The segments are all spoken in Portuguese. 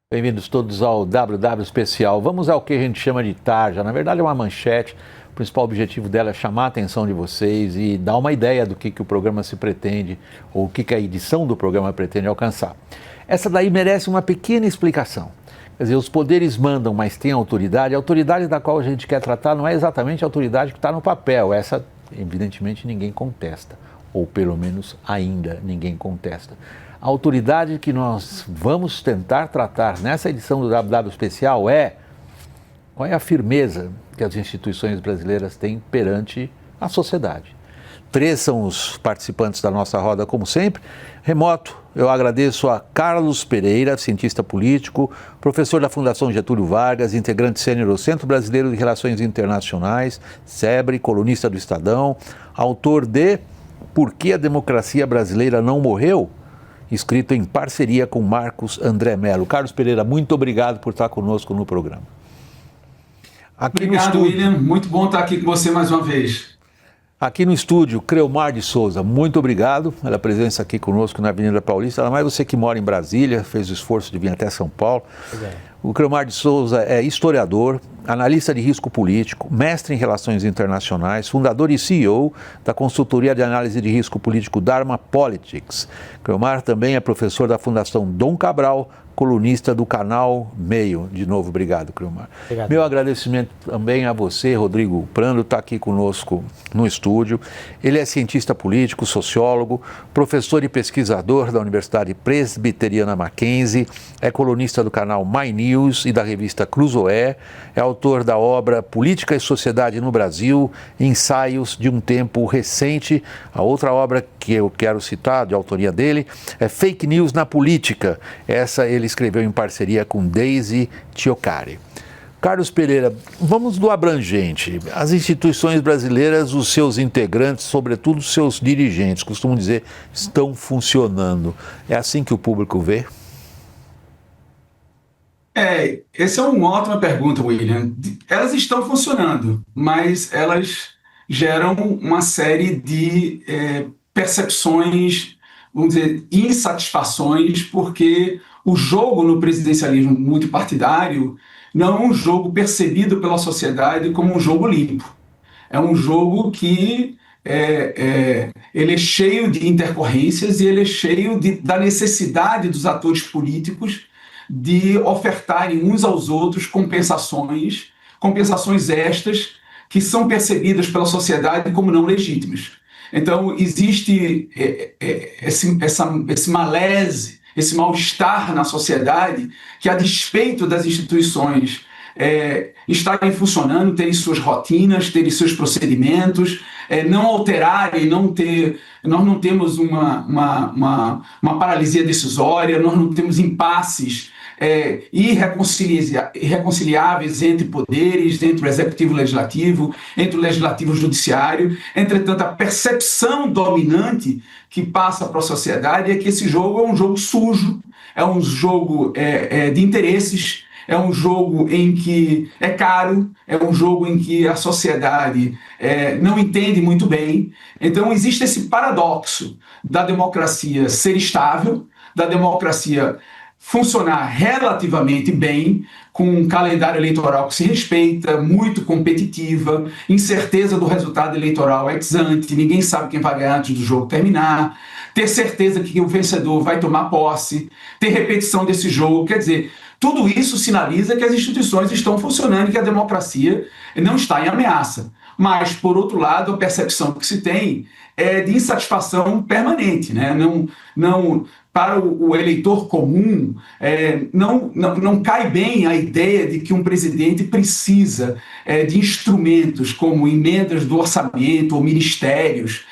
Bem-vindos todos ao WW Especial. Vamos ao que a gente chama de tarja. Na verdade é uma manchete. O principal objetivo dela é chamar a atenção de vocês e dar uma ideia do que o programa se pretende, ou o que a edição do programa pretende alcançar. Essa daí merece uma pequena explicação. Quer dizer, os poderes mandam, mas tem autoridade. A autoridade da qual a gente quer tratar não é exatamente a autoridade que está no papel. Essa, evidentemente, ninguém contesta. Ou pelo menos ainda ninguém contesta. A autoridade que nós vamos tentar tratar nessa edição do WW Especial é qual é a firmeza que as instituições brasileiras têm perante a sociedade. 3 são os participantes da nossa roda, como sempre. Remoto, eu agradeço a Carlos Pereira, cientista político, professor da Fundação Getúlio Vargas, integrante sênior do Centro Brasileiro de Relações Internacionais, SEBRE, colunista do Estadão, autor de Por que a Democracia Brasileira Não Morreu?, escrito em parceria com Marcos André Mello. Carlos Pereira, muito obrigado por estar conosco no programa. Obrigado, William. Muito bom estar aqui com você mais uma vez. Aqui no estúdio, Creomar de Souza, muito obrigado pela presença aqui conosco na Avenida Paulista. Ainda mais você que mora em Brasília, fez o esforço de vir até São Paulo. O Creomar de Souza é historiador, analista de risco político, mestre em relações internacionais, fundador e CEO da consultoria de análise de risco político Dharma Politics. Creomar também é professor da Fundação Dom Cabral, colunista do canal Meio. De novo, obrigado, Creomar. Obrigado. Meu agradecimento também a você, Rodrigo Prando, está aqui conosco no estúdio. Ele é cientista político, sociólogo, professor e pesquisador da Universidade Presbiteriana Mackenzie, é colunista do canal My News e da revista Cruzoé, é autor da obra Política e Sociedade no Brasil, Ensaios de um Tempo Recente. A outra obra que eu quero citar, de autoria dele, é Fake News na Política. Essa ele escreveu em parceria com Daisy Chiocari. Carlos Pereira, vamos do abrangente. As instituições brasileiras, os seus integrantes, sobretudo os seus dirigentes, costumam dizer, estão funcionando. É assim que o público vê? Essa é uma ótima pergunta, William. Elas estão funcionando, mas elas geram uma série de percepções, vamos dizer, insatisfações, porque o jogo no presidencialismo multipartidário não é um jogo percebido pela sociedade como um jogo limpo. É um jogo que ele é cheio de intercorrências e ele é cheio da necessidade dos atores políticos de ofertarem uns aos outros compensações estas que são percebidas pela sociedade como não legítimas. Então, existe esse malese, esse mal-estar na sociedade que, a despeito das instituições estarem funcionando, terem suas rotinas, terem seus procedimentos, não alterarem, nós não temos uma paralisia decisória, nós não temos impasses irreconciliáveis entre poderes, entre o executivo e o legislativo, entre o legislativo e o judiciário. Entretanto, a percepção dominante que passa para a sociedade é que esse jogo é um jogo sujo, é um jogo de interesses, é um jogo em que é caro, é um jogo em que a sociedade não entende muito bem. Então, existe esse paradoxo da democracia ser estável, da democracia funcionar relativamente bem, com um calendário eleitoral que se respeita, muito competitiva, incerteza do resultado eleitoral ex ante, ninguém sabe quem vai ganhar antes do jogo terminar, ter certeza que o vencedor vai tomar posse, ter repetição desse jogo. Quer dizer, tudo isso sinaliza que as instituições estão funcionando e que a democracia não está em ameaça. Mas, por outro lado, a percepção que se tem é de insatisfação permanente, né? Para o eleitor comum, não cai bem a ideia de que um presidente precisa de instrumentos como emendas do orçamento, ou ministérios,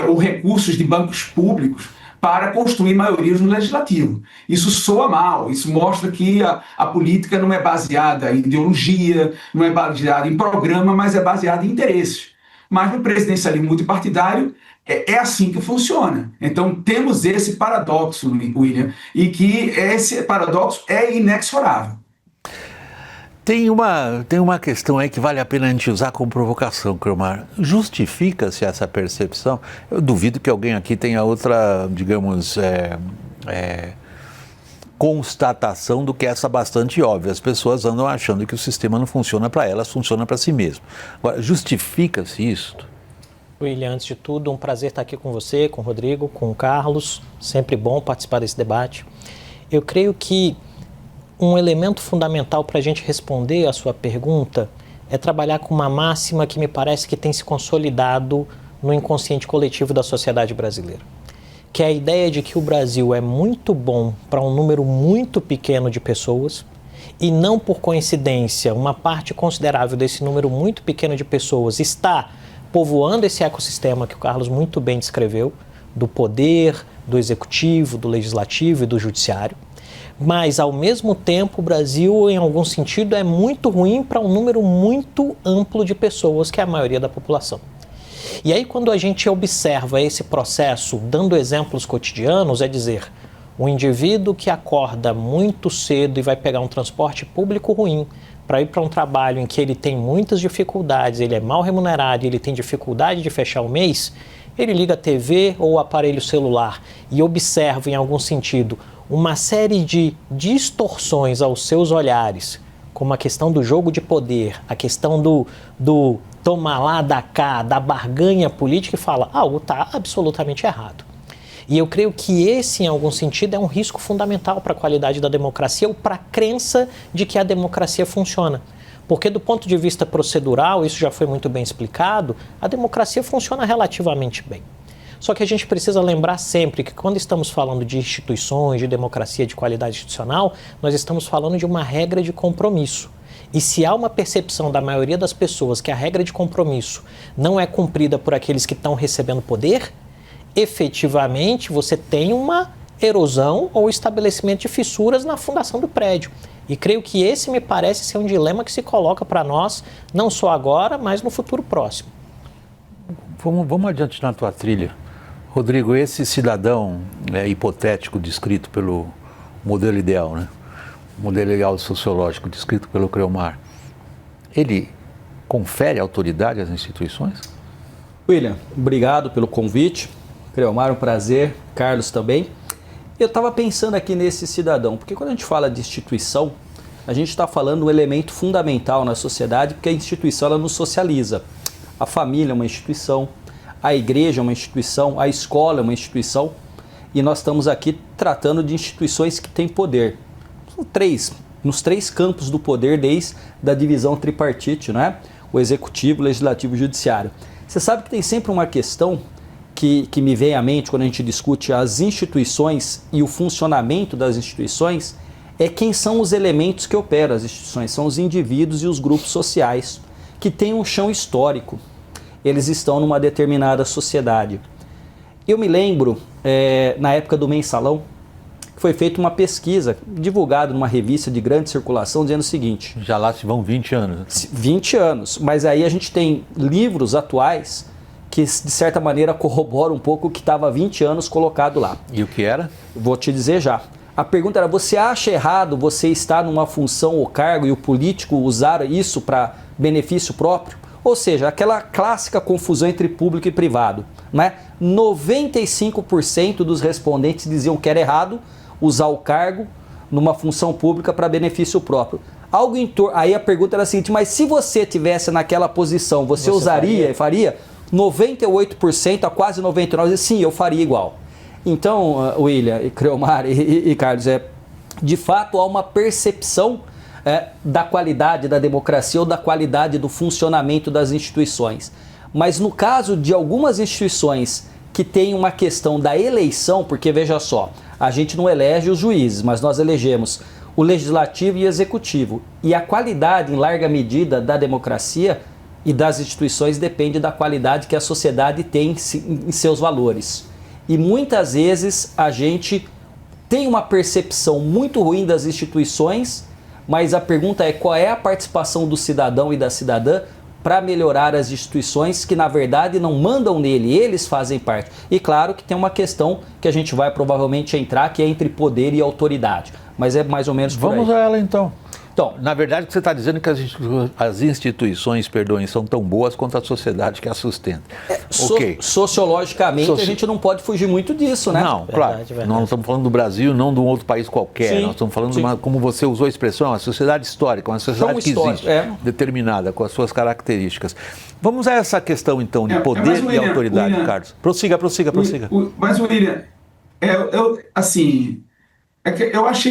ou recursos de bancos públicos para construir maiorias no legislativo. Isso soa mal, isso mostra que a política não é baseada em ideologia, não é baseada em programa, mas é baseada em interesses. Mas no presidencialismo multipartidário, é assim que funciona. Então, temos esse paradoxo, William, e que esse paradoxo é inexorável. Tem uma questão aí que vale a pena a gente usar como provocação, Creomar. Justifica-se essa percepção? Eu duvido que alguém aqui tenha outra, digamos, constatação do que essa bastante óbvia. As pessoas andam achando que o sistema não funciona para elas, funciona para si mesmo. Agora, justifica-se isso? William, antes de tudo, um prazer estar aqui com você, com o Rodrigo, com o Carlos. Sempre bom participar desse debate. Eu creio que um elemento fundamental para a gente responder a sua pergunta é trabalhar com uma máxima que me parece que tem se consolidado no inconsciente coletivo da sociedade brasileira, que é a ideia de que o Brasil é muito bom para um número muito pequeno de pessoas e não por coincidência uma parte considerável desse número muito pequeno de pessoas está povoando esse ecossistema que o Carlos muito bem descreveu, do poder, do executivo, do legislativo e do judiciário. Mas, ao mesmo tempo, o Brasil, em algum sentido, é muito ruim para um número muito amplo de pessoas, que é a maioria da população. E aí, quando a gente observa esse processo, dando exemplos cotidianos, é dizer, o indivíduo que acorda muito cedo e vai pegar um transporte público ruim para ir para um trabalho em que ele tem muitas dificuldades, ele é mal remunerado, ele tem dificuldade de fechar o mês, ele liga a TV ou o aparelho celular e observa, em algum sentido, uma série de distorções aos seus olhares, como a questão do jogo de poder, a questão do tomar lá, da cá, da barganha política, e fala, algo está absolutamente errado. E eu creio que esse, em algum sentido, é um risco fundamental para a qualidade da democracia ou para a crença de que a democracia funciona. Porque, do ponto de vista procedural, isso já foi muito bem explicado, a democracia funciona relativamente bem. Só que a gente precisa lembrar sempre que quando estamos falando de instituições, de democracia, de qualidade institucional, nós estamos falando de uma regra de compromisso. E se há uma percepção da maioria das pessoas que a regra de compromisso não é cumprida por aqueles que estão recebendo poder, efetivamente você tem uma erosão ou estabelecimento de fissuras na fundação do prédio. E creio que esse me parece ser um dilema que se coloca para nós, não só agora, mas no futuro próximo. Vamos adiante na tua trilha. Rodrigo, esse cidadão hipotético descrito pelo modelo ideal, né? O modelo ideal sociológico descrito pelo Creomar, ele confere autoridade às instituições? William, obrigado pelo convite. Creomar, um prazer. Carlos também. Eu estava pensando aqui nesse cidadão, porque quando a gente fala de instituição, a gente está falando um elemento fundamental na sociedade, porque a instituição ela nos socializa. A família é uma instituição, a igreja é uma instituição, a escola é uma instituição, e nós estamos aqui tratando de instituições que têm poder. Nos três campos do poder, desde a divisão tripartite, né? O executivo, o legislativo e o judiciário. Você sabe que tem sempre uma questão que me vem à mente quando a gente discute as instituições e o funcionamento das instituições, é quem são os elementos que operam as instituições, são os indivíduos e os grupos sociais, que têm um chão histórico. Eles estão numa determinada sociedade. Eu me lembro, na época do Mensalão, que foi feita uma pesquisa, divulgada numa revista de grande circulação, dizendo o seguinte... Já lá se vão 20 anos. 20 anos, mas aí a gente tem livros atuais que, de certa maneira, corroboram um pouco o que estava há 20 anos colocado lá. E o que era? Vou te dizer já. A pergunta era, você acha errado você estar numa função ou cargo e o político usar isso para benefício próprio? Ou seja, aquela clássica confusão entre público e privado, né? 95% dos respondentes diziam que era errado usar o cargo numa função pública para benefício próprio. Aí a pergunta era a seguinte, mas se você tivesse naquela posição, você usaria e faria? 98% a quase 99%, sim, eu faria igual. Então, William, Creomar e Carlos, de fato há uma percepção da qualidade da democracia ou da qualidade do funcionamento das instituições. Mas no caso de algumas instituições que têm uma questão da eleição, porque veja só, a gente não elege os juízes, mas nós elegemos o legislativo e o executivo. E a qualidade, em larga medida, da democracia e das instituições depende da qualidade que a sociedade tem em seus valores. E muitas vezes a gente tem uma percepção muito ruim das instituições, mas a pergunta é qual é a participação do cidadão e da cidadã para melhorar as instituições que, na verdade, não mandam nele, eles fazem parte. E claro que tem uma questão que a gente vai provavelmente entrar, que é entre poder e autoridade. Mas é mais ou menos por aí. Vamos a ela, então. Então, na verdade, o que você está dizendo é que as instituições, perdoem, são tão boas quanto a sociedade que as sustenta. Sociologicamente, a gente não pode fugir muito disso, né? Não, claro. Nós não estamos falando do Brasil, não de um outro país qualquer. Sim, nós estamos falando de como você usou a expressão, uma sociedade histórica, uma sociedade que existe, determinada, com as suas características. Vamos a essa questão, então, de poder e autoridade, Carlos. Prossiga. Mas, William, eu achei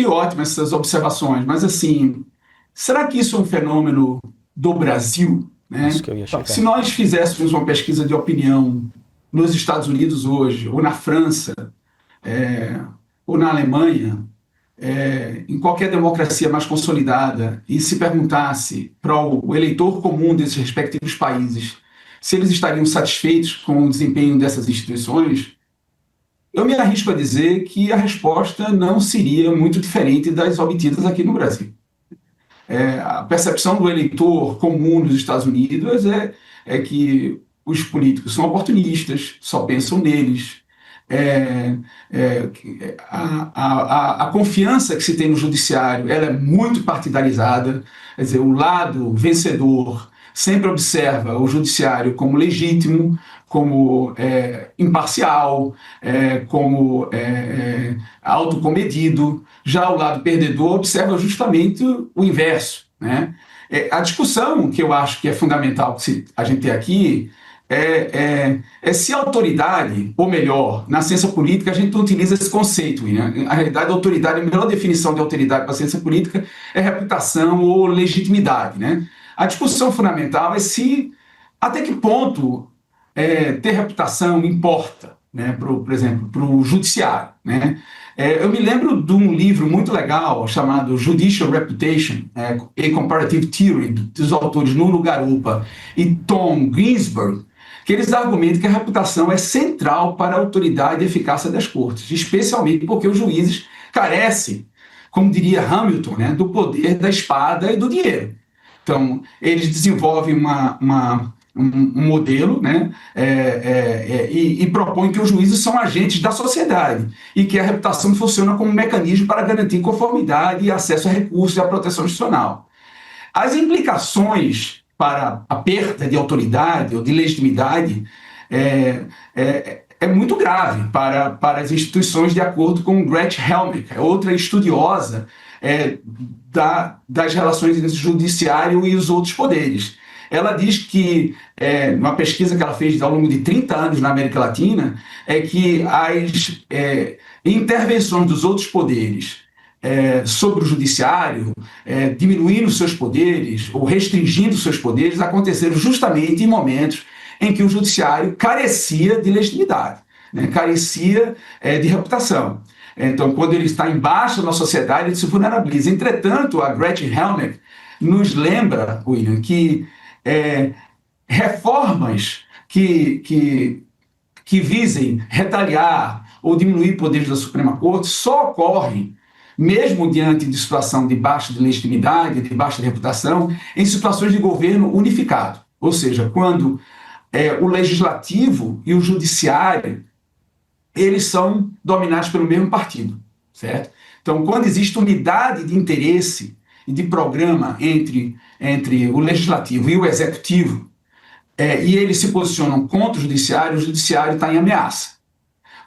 ótimas essas observações, mas, assim, será que isso é um fenômeno do Brasil? Né? Isso que eu ia chegar. Se nós fizéssemos uma pesquisa de opinião nos Estados Unidos hoje, ou na França, ou na Alemanha, em qualquer democracia mais consolidada, e se perguntasse para o eleitor comum desses respectivos países se eles estariam satisfeitos com o desempenho dessas instituições, eu me arrisco a dizer que a resposta não seria muito diferente das obtidas aqui no Brasil. A percepção do eleitor comum nos Estados Unidos é que os políticos são oportunistas, só pensam neles. A confiança que se tem no judiciário ela é muito partidarizada, quer dizer, o lado vencedor sempre observa o judiciário como legítimo, como imparcial, como autocomedido. Já o lado perdedor observa justamente o inverso, né? A discussão que eu acho que é fundamental que a gente tem aqui é se a autoridade, ou melhor, na ciência política a gente não utiliza esse conceito, né? Na realidade, a autoridade, a melhor definição de autoridade para a ciência política é reputação ou legitimidade, né? A discussão fundamental é até que ponto ter reputação importa, né? Por exemplo, para o judiciário, né? Eu me lembro de um livro muito legal chamado Judicial Reputation, A Comparative Theory, dos autores Nuno Garupa e Tom Ginsburg, que eles argumentam que a reputação é central para a autoridade e eficácia das cortes, especialmente porque os juízes carecem, como diria Hamilton, né, do poder da espada e do dinheiro. Então, eles desenvolvem um modelo, né, e propõem que os juízes são agentes da sociedade e que a reputação funciona como um mecanismo para garantir conformidade e acesso a recursos e a proteção institucional. As implicações para a perda de autoridade ou de legitimidade é muito grave para as instituições, de acordo com Gretchen Helmick, outra estudiosa das relações entre o judiciário e os outros poderes. Ela diz que, numa pesquisa que ela fez ao longo de 30 anos na América Latina, que as intervenções dos outros poderes sobre o judiciário, diminuindo seus poderes ou restringindo seus poderes, aconteceram justamente em momentos em que o judiciário carecia de legitimidade, né, carecia de reputação. Então, quando ele está embaixo na sociedade, ele se vulnerabiliza. Entretanto, a Gretchen Helmick nos lembra, William, que reformas que visem retaliar ou diminuir poderes da Suprema Corte só ocorrem, mesmo diante de situação de baixa de legitimidade, de baixa de reputação, em situações de governo unificado. Ou seja, quando o legislativo e o judiciário eles são dominados pelo mesmo partido, certo? Então, quando existe unidade de interesse e de programa entre o legislativo e o executivo, e eles se posicionam contra o judiciário está em ameaça.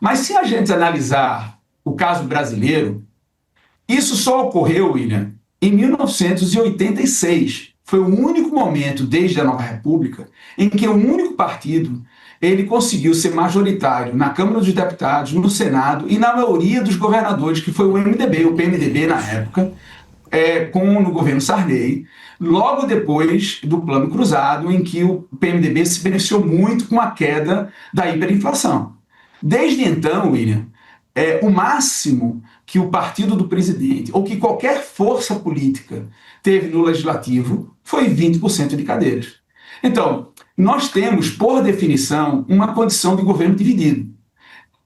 Mas se a gente analisar o caso brasileiro, isso só ocorreu, William, em 1986. Foi o único momento, desde a Nova República, em que um único partido ele conseguiu ser majoritário na Câmara dos Deputados, no Senado e na maioria dos governadores, que foi o PMDB na época, no governo Sarney, logo depois do Plano Cruzado, em que o PMDB se beneficiou muito com a queda da hiperinflação. Desde então, William, o máximo que o partido do presidente, ou que qualquer força política teve no legislativo, foi 20% de cadeiras. Então, nós temos, por definição, uma condição de governo dividido.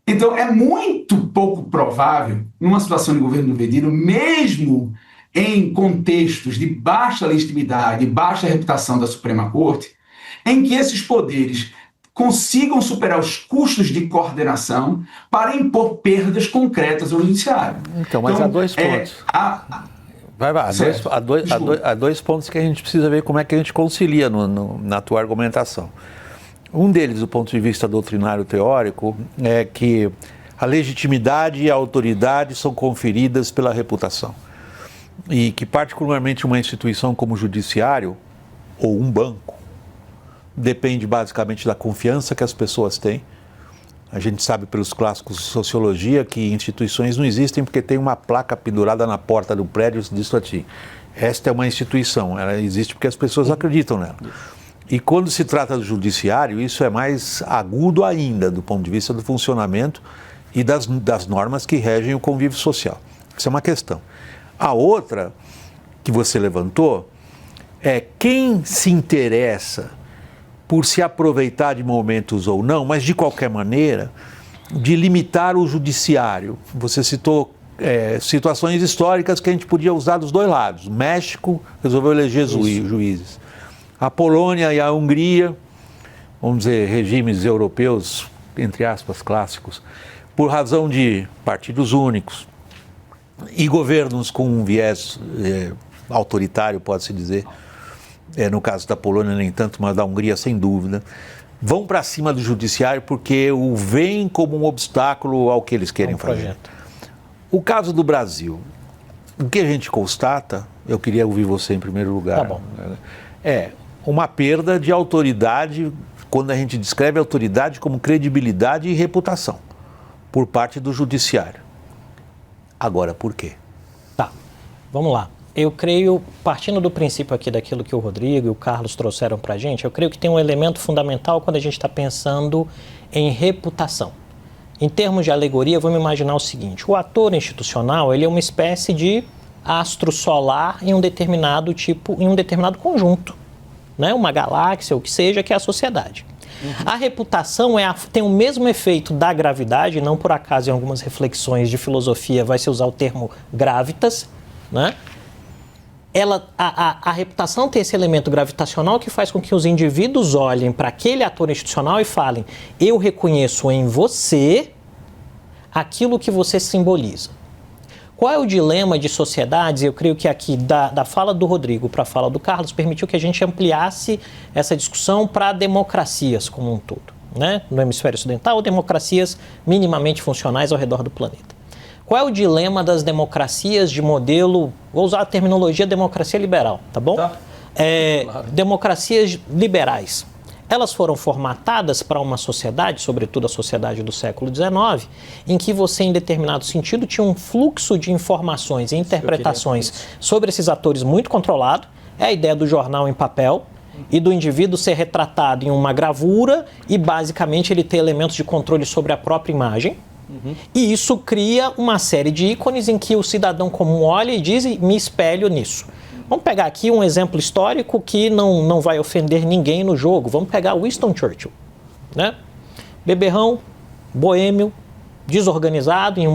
Então, é muito pouco provável, numa situação de governo dividido, mesmo em contextos de baixa legitimidade, baixa reputação da Suprema Corte, em que esses poderes consigam superar os custos de coordenação para impor perdas concretas ao judiciário. Então, mas há dois pontos. Vai. Há dois pontos que a gente precisa ver como é que a gente concilia na tua argumentação. Um deles, do ponto de vista doutrinário teórico, é que a legitimidade e a autoridade são conferidas pela reputação. E que, particularmente, uma instituição como o judiciário ou um banco depende basicamente da confiança que as pessoas têm. A gente sabe pelos clássicos de sociologia que instituições não existem porque tem uma placa pendurada na porta do prédio diz assim: esta é uma instituição, ela existe porque as pessoas acreditam nela. E quando se trata do judiciário, isso é mais agudo ainda do ponto de vista do funcionamento e das normas que regem o convívio social. Isso é uma questão. A outra que você levantou é quem se interessa por se aproveitar de momentos ou não, mas de qualquer maneira, de limitar o judiciário. Você citou situações históricas que a gente podia usar dos dois lados. O México resolveu eleger juízes. A Polônia e a Hungria, vamos dizer, regimes europeus, entre aspas, clássicos, por razão de partidos únicos e governos com um viés autoritário, pode-se dizer, no caso da Polônia nem tanto, mas da Hungria sem dúvida, vão para cima do judiciário porque o veem como um obstáculo ao que eles querem fazer. O caso do Brasil, o que a gente constata, eu queria ouvir você em primeiro lugar, tá bom. É uma perda de autoridade, quando a gente descreve a autoridade como credibilidade e reputação, por parte do judiciário. Agora, por quê? Tá, vamos lá. Eu creio, partindo do princípio aqui daquilo que o Rodrigo e o Carlos trouxeram para a gente, eu creio que tem um elemento fundamental quando a gente está pensando em reputação. Em termos de alegoria, vamos imaginar o seguinte: o ator institucional, ele é uma espécie de astro solar em um determinado conjunto, né? Uma galáxia, ou o que seja, que é a sociedade. A reputação tem o mesmo efeito da gravidade, não por acaso em algumas reflexões de filosofia vai se usar o termo gravitas, né? A reputação tem esse elemento gravitacional que faz com que os indivíduos olhem para aquele ator institucional e falem: eu reconheço em você aquilo que você simboliza. Qual é o dilema de sociedades? Eu creio que aqui, da fala do Rodrigo para a fala do Carlos, permitiu que a gente ampliasse essa discussão para democracias como um todo, né? No hemisfério ocidental, democracias minimamente funcionais ao redor do planeta. Qual é o dilema das democracias de modelo, vou usar a terminologia democracia liberal, tá bom? Tá. Claro. Democracias liberais. Elas foram formatadas para uma sociedade, sobretudo a sociedade do século XIX, em que você, em determinado sentido, tinha um fluxo de informações e interpretações sobre esses atores muito controlado. É a ideia do jornal em papel e do indivíduo ser retratado em uma gravura e, basicamente, ele ter elementos de controle sobre a própria imagem. E isso cria uma série de ícones em que o cidadão comum olha e diz: me espelho nisso. Vamos pegar aqui um exemplo histórico que não vai ofender ninguém no jogo. Vamos pegar Winston Churchill, né? Beberrão, boêmio, desorganizado em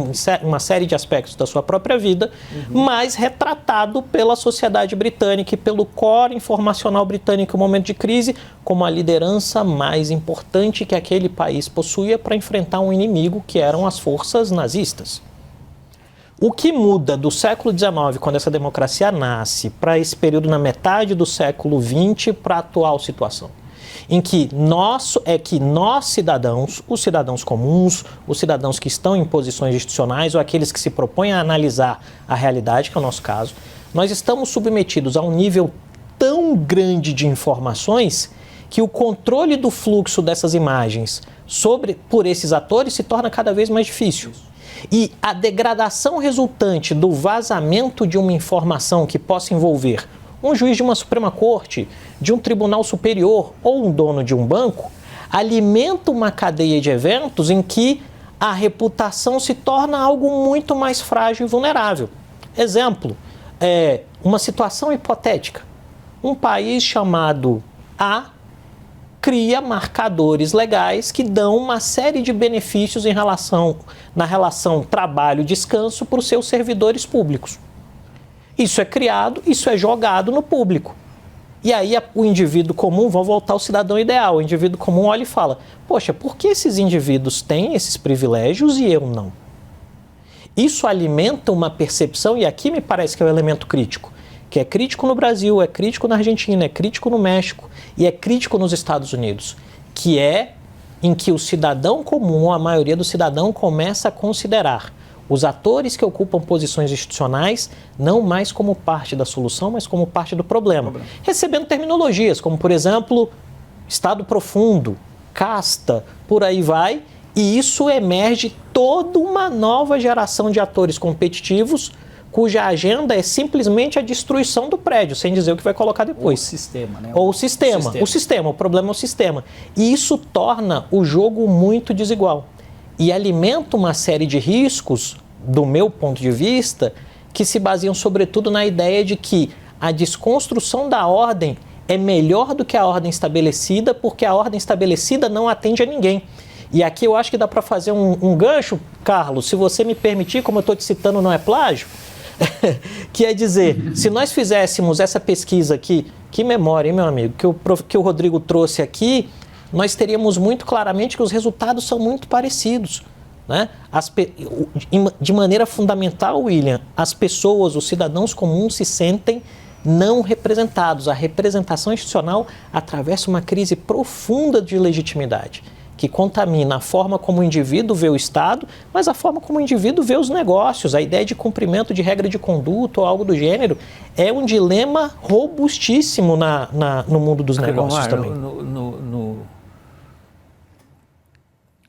uma série de aspectos da sua própria vida, mas retratado pela sociedade britânica e pelo core informacional britânico no momento de crise como a liderança mais importante que aquele país possuía para enfrentar um inimigo que eram as forças nazistas. O que muda do século XIX, quando essa democracia nasce, para esse período na metade do século XX, para a atual situação? Em que nós cidadãos, os cidadãos comuns, os cidadãos que estão em posições institucionais ou aqueles que se propõem a analisar a realidade, que é o nosso caso, nós estamos submetidos a um nível tão grande de informações que o controle do fluxo dessas imagens por esses atores se torna cada vez mais difícil. E a degradação resultante do vazamento de uma informação que possa envolver um juiz de uma Suprema Corte, de um tribunal superior ou um dono de um banco, alimenta uma cadeia de eventos em que a reputação se torna algo muito mais frágil e vulnerável. Exemplo, uma situação hipotética. Um país chamado A cria marcadores legais que dão uma série de benefícios na relação trabalho-descanso para os seus servidores públicos. Isso é criado, isso é jogado no público. E aí o indivíduo comum, vamos voltar ao cidadão ideal, o indivíduo comum olha e fala: poxa, por que esses indivíduos têm esses privilégios e eu não? Isso alimenta uma percepção, e aqui me parece que é o elemento crítico, que é crítico no Brasil, é crítico na Argentina, é crítico no México e é crítico nos Estados Unidos, que é em que o cidadão comum, a maioria do cidadão, começa a considerar os atores que ocupam posições institucionais não mais como parte da solução, mas como parte do problema. Recebendo terminologias como, por exemplo, Estado profundo, casta, por aí vai, e isso emerge toda uma nova geração de atores competitivos cuja agenda é simplesmente a destruição do prédio, sem dizer o que vai colocar depois. Ou o sistema, né? Ou o sistema. O problema é o sistema. E isso torna o jogo muito desigual. E alimenta uma série de riscos, do meu ponto de vista, que se baseiam sobretudo na ideia de que a desconstrução da ordem é melhor do que a ordem estabelecida, porque a ordem estabelecida não atende a ninguém. E aqui eu acho que dá para fazer um gancho, Carlos, se você me permitir, como eu estou te citando, não é plágio, que é dizer, se nós fizéssemos essa pesquisa aqui, que memória, hein, meu amigo, que o Rodrigo trouxe aqui, nós teríamos muito claramente que os resultados são muito parecidos. Né? De maneira fundamental, William, as pessoas, os cidadãos comuns se sentem não representados. A representação institucional atravessa uma crise profunda de legitimidade, que contamina a forma como o indivíduo vê o Estado, mas a forma como o indivíduo vê os negócios. A ideia de cumprimento de regra de conduta ou algo do gênero é um dilema robustíssimo no mundo dos negócios também.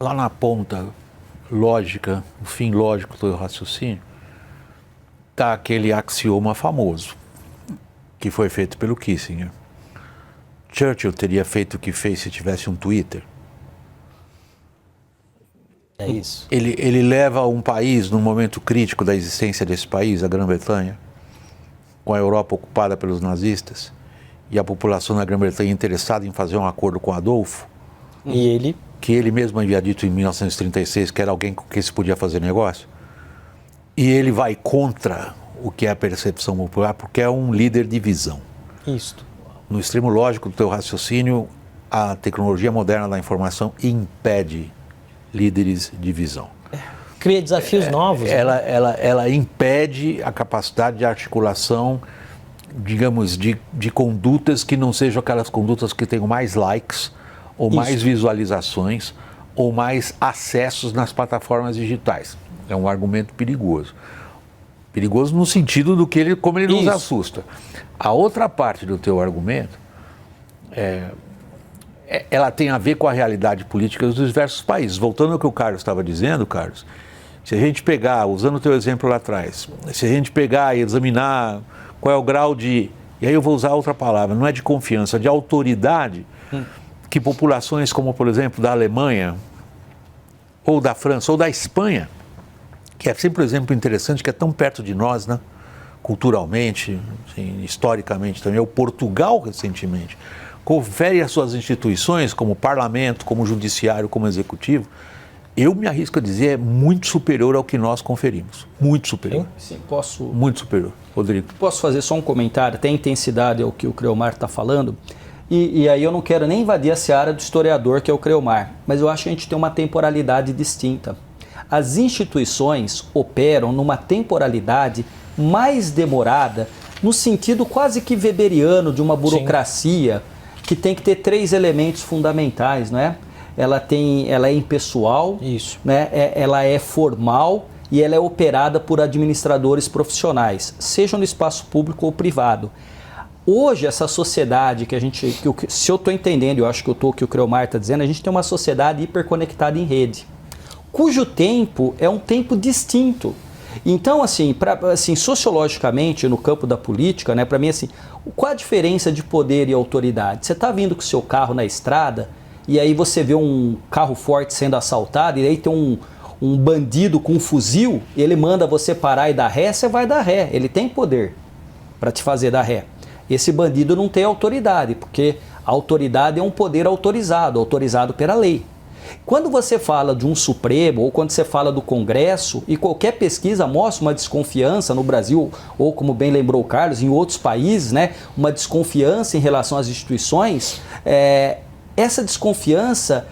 Lá na ponta lógica, o fim lógico do raciocínio, está aquele axioma famoso, que foi feito pelo Kissinger. Churchill teria feito o que fez se tivesse um Twitter. É isso. Ele leva um país, num momento crítico da existência desse país, a Grã-Bretanha, com a Europa ocupada pelos nazistas, e a população da Grã-Bretanha interessada em fazer um acordo com Adolfo, que ele mesmo havia dito em 1936 que era alguém com quem se podia fazer negócio, e ele vai contra o que é a percepção popular, porque é um líder de visão. Isto. No extremo lógico do teu raciocínio, a tecnologia moderna da informação impede líderes de visão. Cria desafios novos. Ela impede a capacidade de articulação, digamos, de condutas que não sejam aquelas condutas que tenham mais likes, ou mais visualizações, ou mais acessos nas plataformas digitais. É um argumento perigoso. Perigoso no sentido do que como ele nos assusta. A outra parte do teu argumento, ela tem a ver com a realidade política dos diversos países. Voltando ao que o Carlos estava dizendo, Carlos, se a gente pegar, usando o teu exemplo lá atrás, se a gente pegar e examinar qual é o grau de, e aí eu vou usar outra palavra, não é de confiança, de autoridade, que populações como, por exemplo, da Alemanha, ou da França, ou da Espanha, que é sempre um exemplo interessante, que é tão perto de nós, né? Culturalmente, assim, historicamente também, o Portugal recentemente, confere às suas instituições, como parlamento, como judiciário, como executivo, eu me arrisco a dizer, é muito superior ao que nós conferimos. Muito superior. Sim, posso... Muito superior. Rodrigo. Posso fazer só um comentário? Tem intensidade ao que o Creomar está falando. E aí eu não quero nem invadir a seara do historiador, que é o Creomar, mas eu acho que a gente tem uma temporalidade distinta. As instituições operam numa temporalidade mais demorada, no sentido quase que weberiano de uma burocracia, que tem que ter 3 elementos fundamentais, não é? Ela é impessoal, né? Ela é formal e ela é operada por administradores profissionais, seja no espaço público ou privado. Hoje, essa sociedade se eu estou entendendo, eu acho que eu estou o que o Creomar está dizendo, a gente tem uma sociedade hiperconectada em rede, cujo tempo é um tempo distinto. Então, assim, sociologicamente, no campo da política, né, para mim, assim, qual a diferença de poder e autoridade? Você está vindo com o seu carro na estrada e aí você vê um carro forte sendo assaltado e aí tem um bandido com um fuzil e ele manda você parar e dar ré, você vai dar ré. Ele tem poder para te fazer dar ré. Esse bandido não tem autoridade, porque a autoridade é um poder autorizado pela lei. Quando você fala de um Supremo ou quando você fala do Congresso, e qualquer pesquisa mostra uma desconfiança no Brasil, ou como bem lembrou o Carlos, em outros países, né, uma desconfiança em relação às instituições, essa desconfiança,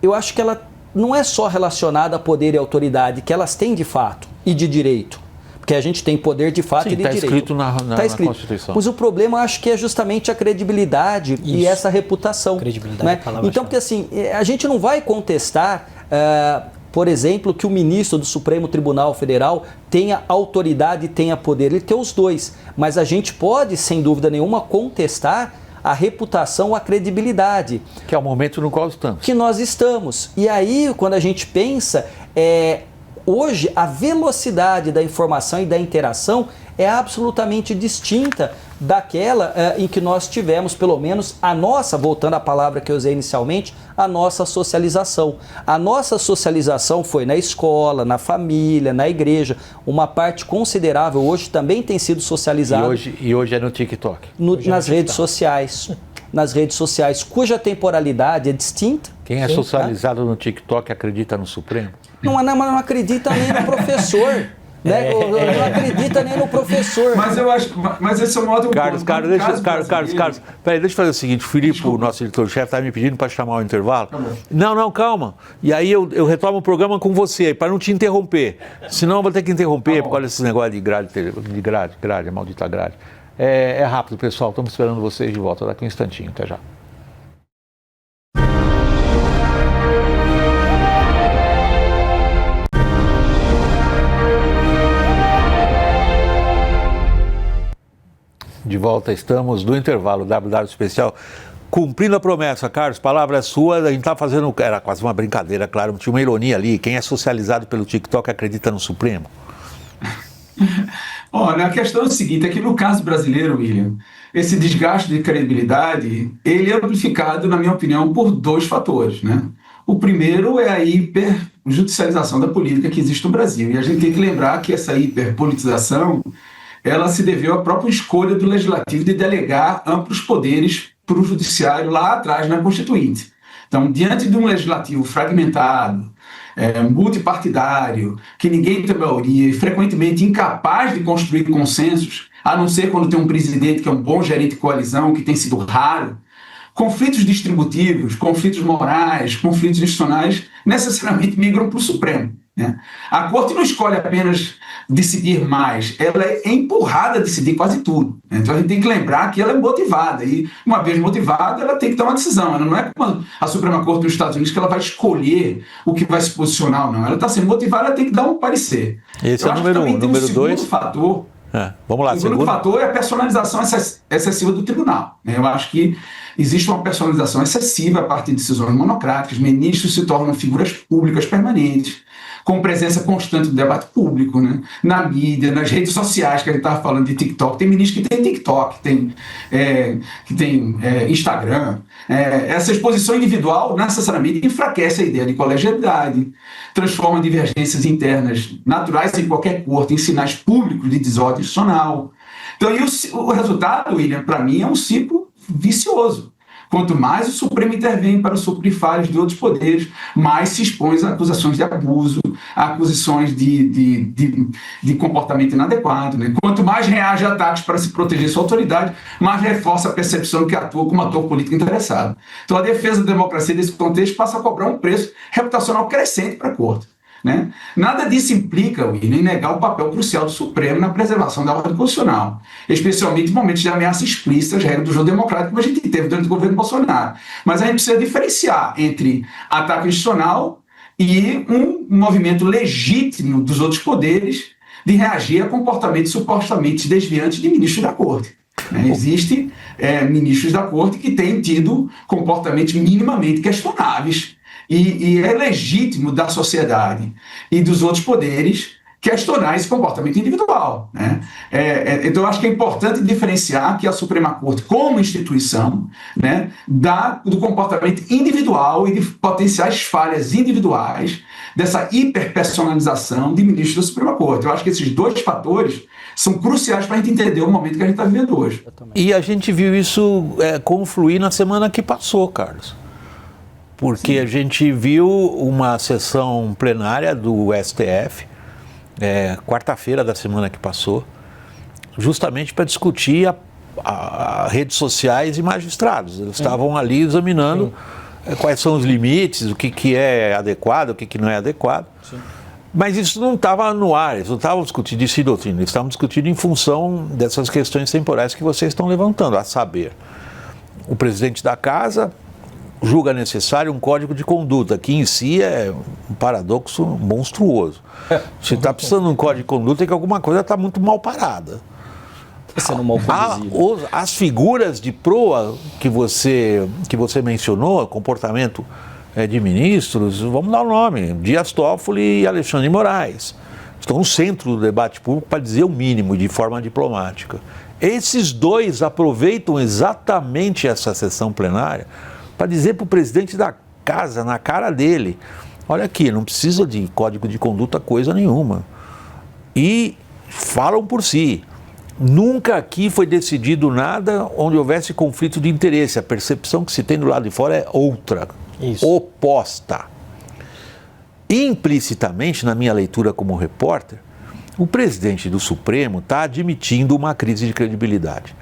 eu acho que ela não é só relacionada a poder e autoridade, que elas têm de fato e de direito. Porque a gente tem poder de fato e de direito. Está escrito na Constituição. Mas o problema, eu acho que é justamente a credibilidade e essa reputação. Credibilidade, né? Então, porque assim, a gente não vai contestar, por exemplo, que o ministro do Supremo Tribunal Federal tenha autoridade e tenha poder. Ele tem os dois. Mas a gente pode, sem dúvida nenhuma, contestar a reputação, a credibilidade. Que é o momento no qual estamos. Que nós estamos. E aí, quando a gente pensa, hoje a velocidade da informação e da interação é absolutamente distinta daquela em que nós tivemos, pelo menos, a nossa, voltando à palavra que eu usei inicialmente, a nossa socialização. A nossa socialização foi na escola, na família, na igreja. Uma parte considerável hoje também tem sido socializada. E hoje é no TikTok. Nas redes sociais. Nas redes sociais, cuja temporalidade é distinta. Quem é socializado no TikTok acredita no Supremo? Não acredita nem no professor. Né? Não acredita nem no professor. Mas eu acho, mas esse é um modo... Carlos, peraí, deixa eu fazer o seguinte, o Filipe, o nosso editor-chefe, está me pedindo para chamar o intervalo. Não, calma. E aí eu retomo o programa com você, para não te interromper. Senão eu vou ter que interromper por causa desses negócios de grade, maldita grade. É rápido, pessoal, estamos esperando vocês de volta daqui a um instantinho, até já. De volta estamos do intervalo WW Especial, cumprindo a promessa. Carlos, palavra é sua, a gente está fazendo, era quase uma brincadeira, claro, tinha uma ironia ali, quem é socializado pelo TikTok acredita no Supremo? Olha, a questão é o seguinte, é que no caso brasileiro, William, esse desgaste de credibilidade, ele é amplificado, na minha opinião, por dois fatores, né? O primeiro é a hiperjudicialização da política que existe no Brasil, e a gente tem que lembrar que essa hiperpolitização ela se deveu à própria escolha do Legislativo de delegar amplos poderes para o Judiciário lá atrás na Constituinte. Então, diante de um Legislativo fragmentado, multipartidário, que ninguém tem maioria e frequentemente incapaz de construir consensos, a não ser quando tem um presidente que é um bom gerente de coalizão, que tem sido raro, conflitos distributivos, conflitos morais, conflitos institucionais necessariamente migram para o Supremo. Né? A Corte não escolhe apenas decidir mais, ela é empurrada a decidir quase tudo. Né? Então a gente tem que lembrar que ela é motivada, e uma vez motivada, ela tem que tomar uma decisão. Ela não é como a Suprema Corte dos Estados Unidos, que ela vai escolher o que vai se posicionar ou não. Ela está sendo motivada, ela tem que dar um parecer. Esse é o número um. Número dois. Fator. Vamos lá, o segundo fator é a personalização excessiva do tribunal. Eu acho que existe uma personalização excessiva a partir de decisões monocráticas, ministros se tornam figuras públicas permanentes, com presença constante do debate público, né? Na mídia, nas redes sociais, que a gente estava falando de TikTok. Tem ministro que tem TikTok, que tem Instagram. Essa exposição individual necessariamente enfraquece a ideia de colegialidade, transforma divergências internas naturais em qualquer corte em sinais públicos de desordem institucional. Então, o resultado, William, para mim, é um ciclo vicioso. Quanto mais o Supremo intervém para suprir falhas de outros poderes, mais se expõe a acusações de abuso, a acusações de comportamento inadequado. Né? Quanto mais reage a ataques para se proteger sua autoridade, mais reforça a percepção que atua como ator político interessado. Então a defesa da democracia nesse contexto passa a cobrar um preço reputacional crescente para a Corte. Né? Nada disso implica, William, em negar o papel crucial do Supremo na preservação da ordem constitucional, especialmente em momentos de ameaça explícita às regras do jogo democrático, como a gente teve durante o governo Bolsonaro. Mas a gente precisa diferenciar entre ataque institucional e um movimento legítimo dos outros poderes de reagir a comportamentos supostamente desviantes de ministros da Corte. Existem ministros da Corte que têm tido comportamentos minimamente questionáveis. E é legítimo da sociedade e dos outros poderes questionar esse comportamento individual. Né? Então, eu acho que é importante diferenciar que a Suprema Corte, como instituição, né, do comportamento individual e de potenciais falhas individuais dessa hiperpersonalização de ministros da Suprema Corte. Eu acho que esses dois fatores são cruciais para a gente entender o momento que a gente está vivendo hoje. E a gente viu isso confluir na semana que passou, Carlos. Porque a gente viu uma sessão plenária do STF, quarta-feira da semana que passou, justamente para discutir redes sociais e magistrados. Eles estavam ali examinando quais são os limites, o que é adequado, o que não é adequado. Sim. Mas isso não estava no ar, eles não estavam discutindo isso em doutrina, eles estavam discutindo em função dessas questões temporais que vocês estão levantando, a saber, o presidente da casa julga necessário um código de conduta, que em si é um paradoxo monstruoso. Se está precisando de um código de conduta, é que alguma coisa está muito mal parada. Sendo mal conduzido. As figuras de proa que você mencionou, comportamento de ministros, vamos dar o nome, Dias Toffoli e Alexandre de Moraes, estão no centro do debate público, para dizer o mínimo, de forma diplomática. Esses dois aproveitam exatamente essa sessão plenária para dizer para o presidente da casa, na cara dele, olha aqui, não precisa de código de conduta coisa nenhuma. E falam por si. Nunca aqui foi decidido nada onde houvesse conflito de interesse. A percepção que se tem do lado de fora é outra, oposta. Implicitamente, na minha leitura como repórter, o presidente do Supremo está admitindo uma crise de credibilidade.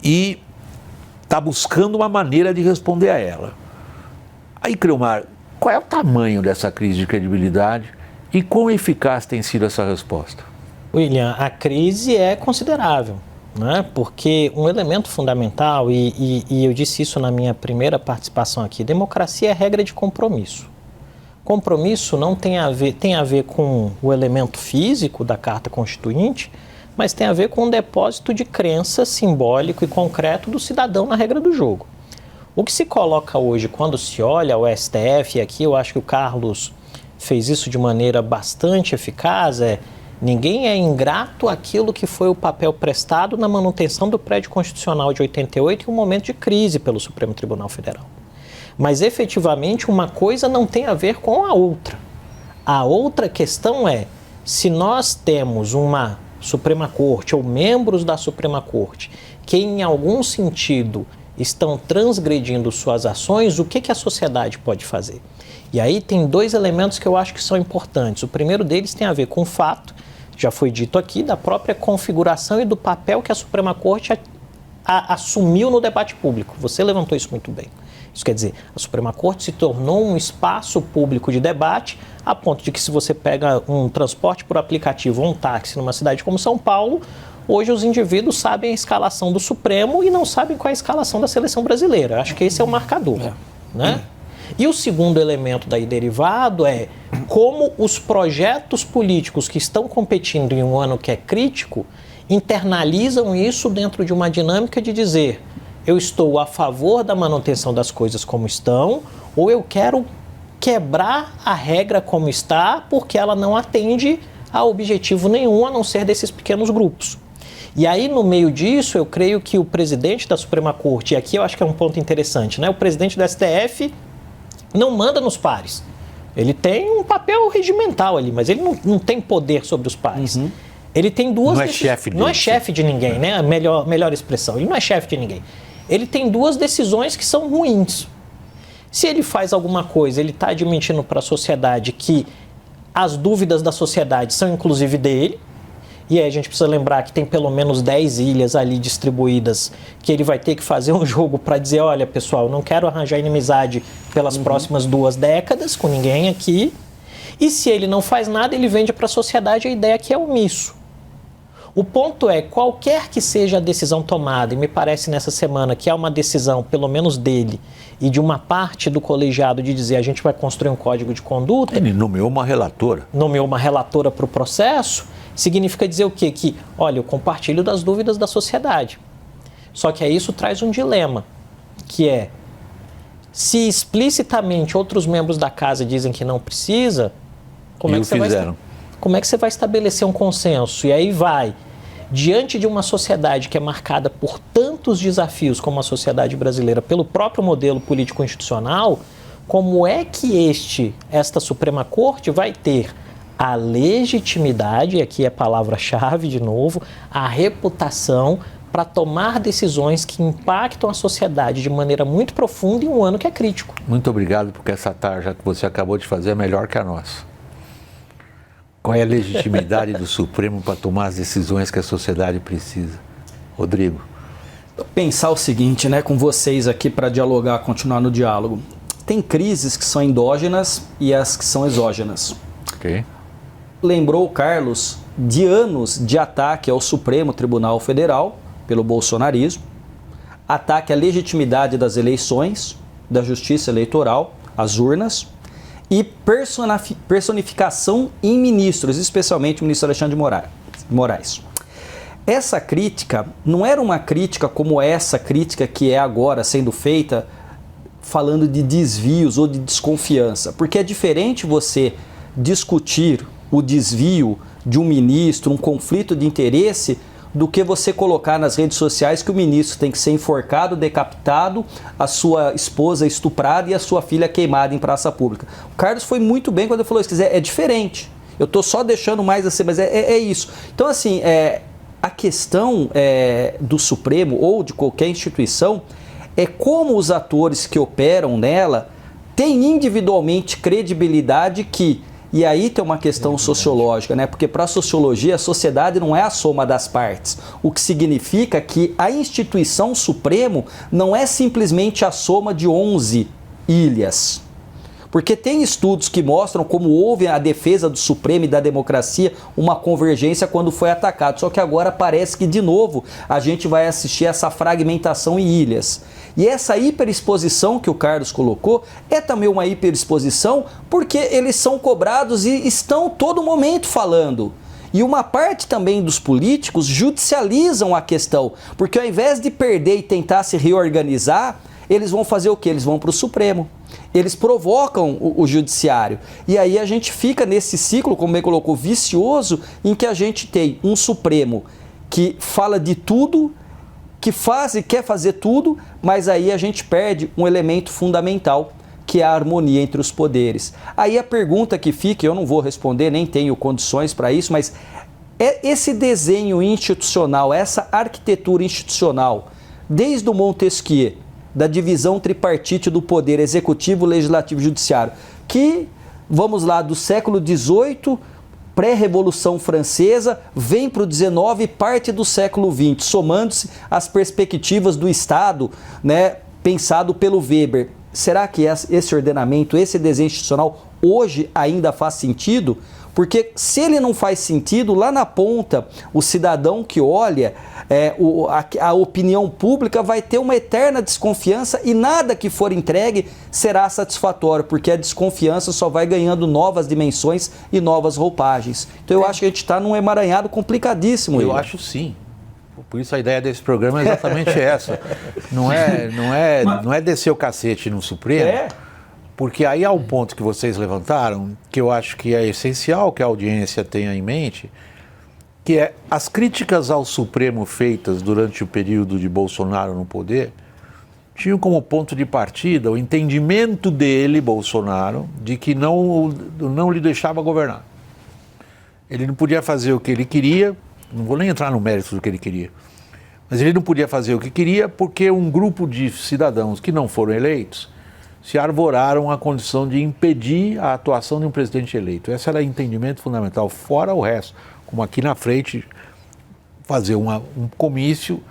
E está buscando uma maneira de responder a ela. Aí, Creomar, qual é o tamanho dessa crise de credibilidade e quão eficaz tem sido essa resposta? William, a crise é considerável, né? Porque um elemento fundamental, e eu disse isso na minha primeira participação aqui, democracia é regra de compromisso. Compromisso não tem a ver com o elemento físico da Carta Constituinte, mas tem a ver com um depósito de crença simbólico e concreto do cidadão na regra do jogo. O que se coloca hoje, quando se olha o STF, e aqui eu acho que o Carlos fez isso de maneira bastante eficaz, ninguém é ingrato àquilo que foi o papel prestado na manutenção do prédio constitucional de 88 em um momento de crise pelo Supremo Tribunal Federal. Mas, efetivamente, uma coisa não tem a ver com a outra. A outra questão é, se nós temos uma Suprema Corte ou membros da Suprema Corte que, em algum sentido, estão transgredindo suas ações, o que a sociedade pode fazer? E aí tem dois elementos que eu acho que são importantes. O primeiro deles tem a ver com o fato, já foi dito aqui, da própria configuração e do papel que a Suprema Corte assumiu no debate público. Você levantou isso muito bem. Isso quer dizer, a Suprema Corte se tornou um espaço público de debate, a ponto de que, se você pega um transporte por aplicativo ou um táxi numa cidade como São Paulo, hoje os indivíduos sabem a escalação do Supremo e não sabem qual é a escalação da seleção brasileira. Acho que esse é o marcador, né? E o segundo elemento daí derivado é como os projetos políticos que estão competindo em um ano que é crítico internalizam isso dentro de uma dinâmica de dizer: eu estou a favor da manutenção das coisas como estão, ou eu quero quebrar a regra como está, porque ela não atende a objetivo nenhum a não ser desses pequenos grupos. E aí, no meio disso, eu creio que o presidente da Suprema Corte, e aqui eu acho que é um ponto interessante, né? O presidente do STF não manda nos pares. Ele tem um papel regimental ali, mas ele não tem poder sobre os pares. Uhum. Ele tem duas... Não é chefe Não é chefe de ninguém, né? A melhor expressão. Ele não é chefe de ninguém. Ele tem duas decisões que são ruins. Se ele faz alguma coisa, ele está admitindo para a sociedade que as dúvidas da sociedade são inclusive dele, e aí a gente precisa lembrar que tem pelo menos 10 ilhas ali distribuídas, que ele vai ter que fazer um jogo para dizer: olha, pessoal, não quero arranjar inimizade pelas próximas 2 décadas com ninguém aqui. E se ele não faz nada, ele vende para a sociedade a ideia que é omisso. O ponto é, qualquer que seja a decisão tomada, e me parece nessa semana que há uma decisão, pelo menos dele, e de uma parte do colegiado de dizer: a gente vai construir um código de conduta. Ele nomeou uma relatora. Nomeou uma relatora para o processo. Significa dizer o quê? Que, olha, eu compartilho das dúvidas da sociedade. Só que aí isso traz um dilema, que é, se explicitamente outros membros da casa dizem que não precisa, como é que você vai estabelecer um consenso? E aí vai, diante de uma sociedade que é marcada por tantos desafios como a sociedade brasileira, pelo próprio modelo político-institucional, como é que esta Suprema Corte vai ter a legitimidade, e aqui é a palavra-chave de novo, a reputação para tomar decisões que impactam a sociedade de maneira muito profunda em um ano que é crítico? Muito obrigado, porque essa tarja que você acabou de fazer é melhor que a nossa. Qual é a legitimidade do Supremo para tomar as decisões que a sociedade precisa? Rodrigo. Pensar o seguinte, né, com vocês aqui para dialogar, continuar no diálogo. tem crises que são endógenas e as que são exógenas. Ok. Lembrou o Carlos de anos de ataque ao Supremo Tribunal Federal pelo bolsonarismo, ataque à legitimidade das eleições, da justiça eleitoral, as urnas, e personificação em ministros, especialmente o ministro Alexandre de Moraes. Essa crítica não era uma crítica como essa crítica que é agora sendo feita falando de desvios ou de desconfiança, porque é diferente você discutir o desvio de um ministro, um conflito de interesse, do que você colocar nas redes sociais que o ministro tem que ser enforcado, decapitado, a sua esposa estuprada e a sua filha queimada em praça pública. O Carlos foi muito bem quando ele falou, se quiser, é diferente. Eu estou só deixando mais assim, mas é isso. Então, assim, a questão do Supremo ou de qualquer instituição é como os atores que operam nela têm individualmente credibilidade que... E aí tem uma questão sociológica, né? Porque para a sociologia, a sociedade não é a soma das partes. O que significa que a instituição Supremo não é simplesmente a soma de 11 ilhas. Porque tem estudos que mostram como houve a defesa do Supremo e da democracia uma convergência quando foi atacado. Só que agora parece que, de novo, a gente vai assistir essa fragmentação em ilhas. E essa hiperexposição que o Carlos colocou é também uma hiperexposição porque eles são cobrados e estão todo momento falando. E uma parte também dos políticos judicializam a questão, porque ao invés de perder e tentar se reorganizar, eles vão fazer o quê? Eles vão para o Supremo. Eles provocam o judiciário. E aí a gente fica nesse ciclo, como bem colocou, vicioso, em que a gente tem um Supremo que fala de tudo, que faz e quer fazer tudo, mas aí a gente perde um elemento fundamental, que é a harmonia entre os poderes. Aí a pergunta que fica, eu não vou responder, nem tenho condições para isso, mas é esse desenho institucional, essa arquitetura institucional, desde o Montesquieu, da divisão tripartite do poder executivo, legislativo e judiciário, que, vamos lá, do século XVIII, pré-revolução francesa, vem para o XIX e parte do século XX, somando-se as perspectivas do Estado, né, pensado pelo Weber. Será que esse ordenamento, esse desenho institucional, hoje ainda faz sentido? Porque se ele não faz sentido, lá na ponta, o cidadão que olha, a opinião pública vai ter uma eterna desconfiança e nada que for entregue será satisfatório, porque a desconfiança só vai ganhando novas dimensões e novas roupagens. Então eu acho que a gente está num emaranhado complicadíssimo. Eu acho sim. Por isso a ideia desse programa é exatamente essa. Não é descer o cacete no Supremo. Porque aí há um ponto que vocês levantaram, que eu acho que é essencial que a audiência tenha em mente, que é as críticas ao Supremo feitas durante o período de Bolsonaro no poder, tinham como ponto de partida o entendimento dele, Bolsonaro, de que não lhe deixava governar. Ele não podia fazer o que ele queria, não vou nem entrar no mérito do que ele queria, mas ele não podia fazer o que queria porque um grupo de cidadãos que não foram eleitos se arvoraram a condição de impedir a atuação de um presidente eleito. Esse era o entendimento fundamental, fora o resto, como aqui na frente, fazer um comício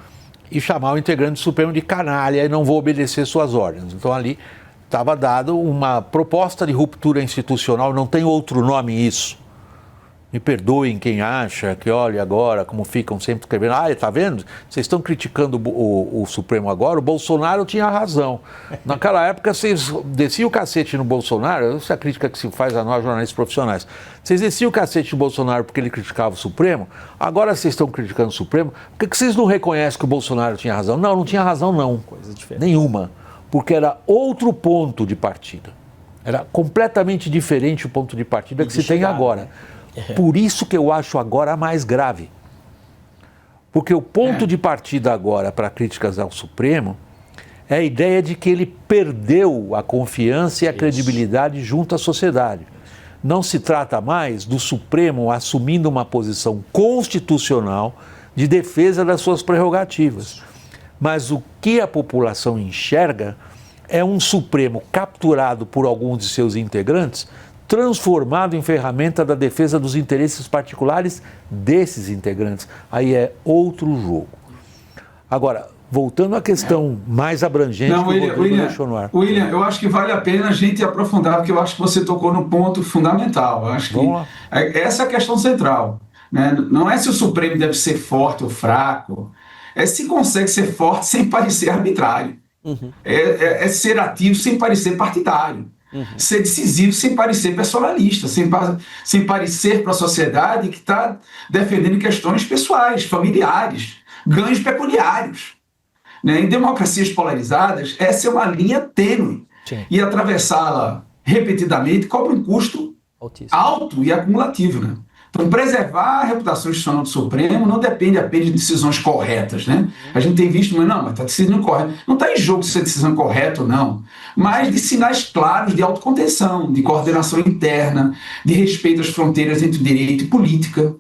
e chamar o integrante do Supremo de canalha e não vou obedecer suas ordens. Então ali estava dado uma proposta de ruptura institucional, não tem outro nome isso. Me perdoem quem acha que, olha agora como ficam sempre escrevendo, tá vendo? Vocês estão criticando o Supremo agora, o Bolsonaro tinha razão. Naquela época vocês desciam o cacete no Bolsonaro, essa é a crítica que se faz a nós jornalistas profissionais. Vocês desciam o cacete no Bolsonaro porque ele criticava o Supremo, agora vocês estão criticando o Supremo, por que vocês não reconhecem que o Bolsonaro tinha razão? Não tinha razão não, coisa diferente. Nenhuma, porque era outro ponto de partida. Era completamente diferente o ponto de partida que se tem agora. Né? Por isso que eu acho agora mais grave. Porque o ponto de partida agora para críticas ao Supremo é a ideia de que ele perdeu a confiança e a credibilidade junto à sociedade. Não se trata mais do Supremo assumindo uma posição constitucional de defesa das suas prerrogativas. Mas o que a população enxerga é um Supremo capturado por alguns de seus integrantes, transformado em ferramenta da defesa dos interesses particulares desses integrantes. Aí é outro jogo. Agora, voltando à questão mais abrangente Não, que o Rodrigo deixou no ar. William, eu acho que vale a pena a gente aprofundar, porque eu acho que você tocou no ponto fundamental. Eu acho Vamos lá. que essa é a questão central, né? Não é se o Supremo deve ser forte ou fraco, é se consegue ser forte sem parecer arbitrário. É ser ativo sem parecer partidário. Ser decisivo sem parecer personalista, sem parecer para a sociedade que está defendendo questões pessoais, familiares, ganhos pecuniários. Né? Em democracias polarizadas, essa é uma linha tênue. Sim. E atravessá-la repetidamente cobra um custo alto e acumulativo. Né? Então, preservar a reputação institucional do Supremo não depende apenas de decisões corretas. Né? A gente tem visto, mas está decidindo correto. Não está em jogo se a decisão é correta ou não, mas de sinais claros de autocontenção, de coordenação interna, de respeito às fronteiras entre direito e política.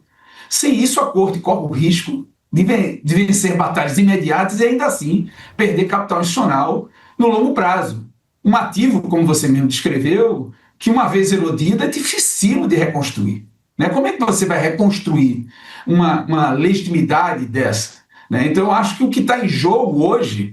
Sem isso, a Corte corre o risco de vencer batalhas imediatas e ainda assim perder capital institucional no longo prazo. Um ativo, como você mesmo descreveu, que uma vez erodido é dificílimo de reconstruir. Né? Como é que você vai reconstruir uma legitimidade dessa? Né? Então, eu acho que o que está em jogo hoje,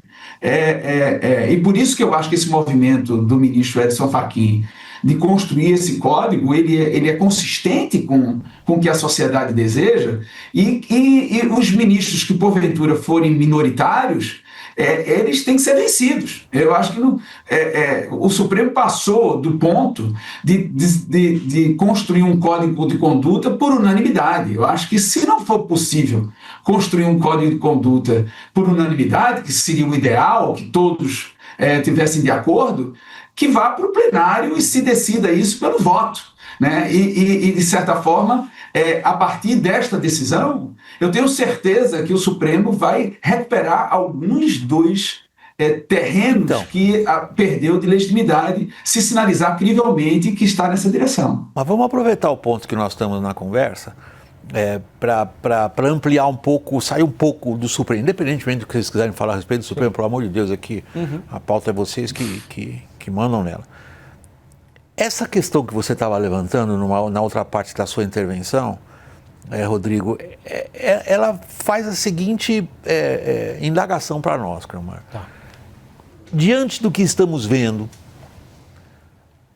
e por isso que eu acho que esse movimento do ministro Edson Fachin de construir esse código, ele é consistente com o que a sociedade deseja, e os ministros que porventura forem minoritários, eles têm que ser vencidos. Eu acho que o Supremo passou do ponto de construir um código de conduta por unanimidade. Eu acho que se não for possível construir um código de conduta por unanimidade, que seria o ideal, que todos tivessem de acordo, que vá para o plenário e se decida isso pelo voto. Né? E de certa forma, a partir desta decisão, eu tenho certeza que o Supremo vai recuperar alguns dos terrenos que perdeu de legitimidade, se sinalizar crivelmente que está nessa direção. Mas vamos aproveitar o ponto que nós estamos na conversa para ampliar um pouco, sair um pouco do Supremo, independentemente do que vocês quiserem falar a respeito do Supremo, pelo amor de Deus, aqui a pauta é vocês que mandam nela. Essa questão que você estava levantando na outra parte da sua intervenção, Rodrigo, ela faz a seguinte indagação para nós, Cromar. Diante do que estamos vendo,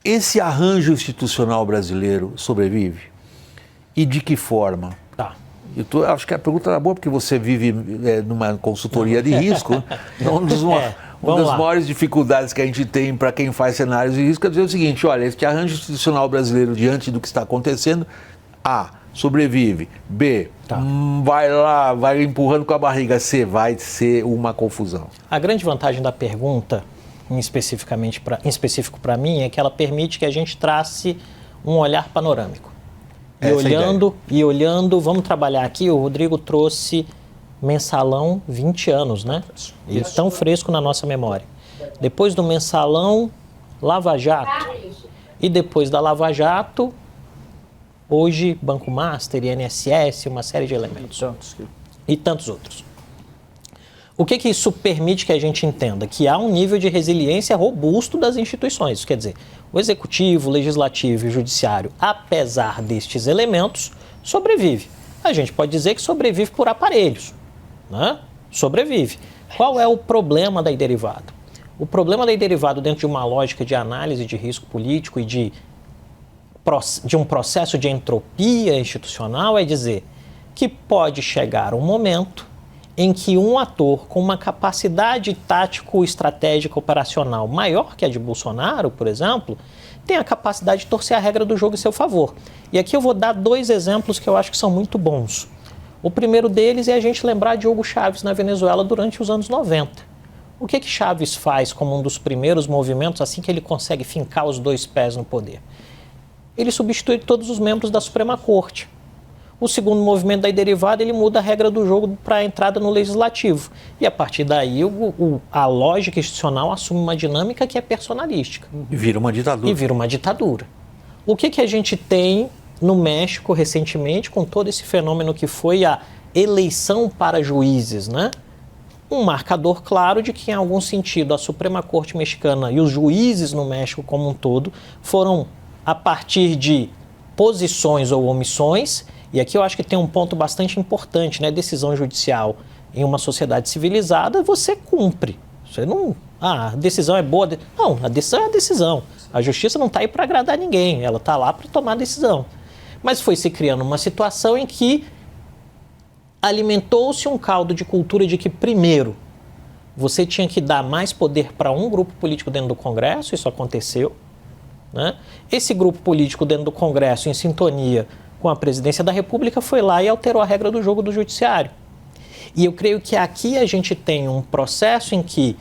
esse arranjo institucional brasileiro sobrevive? E de que forma? Eu acho que a pergunta era boa porque você vive numa consultoria de risco, uma das maiores dificuldades que a gente tem para quem faz cenários de risco é dizer o seguinte: olha, esse arranjo institucional brasileiro diante do que está acontecendo, A, sobrevive, B, vai empurrando com a barriga, C, vai ser uma confusão. A grande vantagem da pergunta, em específico para mim, é que ela permite que a gente trace um olhar panorâmico. E olhando, vamos trabalhar aqui, o Rodrigo trouxe Mensalão 20 anos, né? E tão fresco na nossa memória. Depois do Mensalão, Lava Jato. E depois da Lava Jato, hoje Banco Master, INSS, uma série de elementos. E tantos outros. O que isso permite que a gente entenda? Que há um nível de resiliência robusto das instituições. Isso quer dizer, o Executivo, o Legislativo e o Judiciário, apesar destes elementos, sobrevive. A gente pode dizer que sobrevive por aparelhos, né? Sobrevive. Qual é o problema da derivada? O problema da derivada dentro de uma lógica de análise de risco político e de um processo de entropia institucional é dizer que pode chegar um momento em que um ator com uma capacidade tático-estratégica operacional maior que a de Bolsonaro, por exemplo, tem a capacidade de torcer a regra do jogo em seu favor. E aqui eu vou dar 2 exemplos que eu acho que são muito bons. O primeiro deles é a gente lembrar de Hugo Chávez na Venezuela durante os anos 90. O que Chávez faz como um dos primeiros movimentos assim que ele consegue fincar os 2 pés no poder? Ele substitui todos os membros da Suprema Corte. O segundo movimento da derivada, ele muda a regra do jogo para a entrada no legislativo. E a partir daí, a lógica institucional assume uma dinâmica que é personalística. E vira uma ditadura. O que a gente tem no México recentemente com todo esse fenômeno que foi a eleição para juízes, né? Um marcador claro de que, em algum sentido, a Suprema Corte Mexicana e os juízes no México como um todo foram, a partir de posições ou omissões. E aqui eu acho que tem um ponto bastante importante, né? Decisão judicial Em uma sociedade civilizada, você cumpre. Você não... a decisão é boa. Não, a decisão é a decisão. A justiça não está aí para agradar ninguém, ela está lá para tomar a decisão. Mas foi se criando uma situação em que alimentou-se um caldo de cultura de que, primeiro, você tinha que dar mais poder para um grupo político dentro do Congresso, isso aconteceu, né? Esse grupo político dentro do Congresso, em sintonia com a presidência da República, foi lá e alterou a regra do jogo do judiciário. E eu creio que aqui a gente tem um processo em que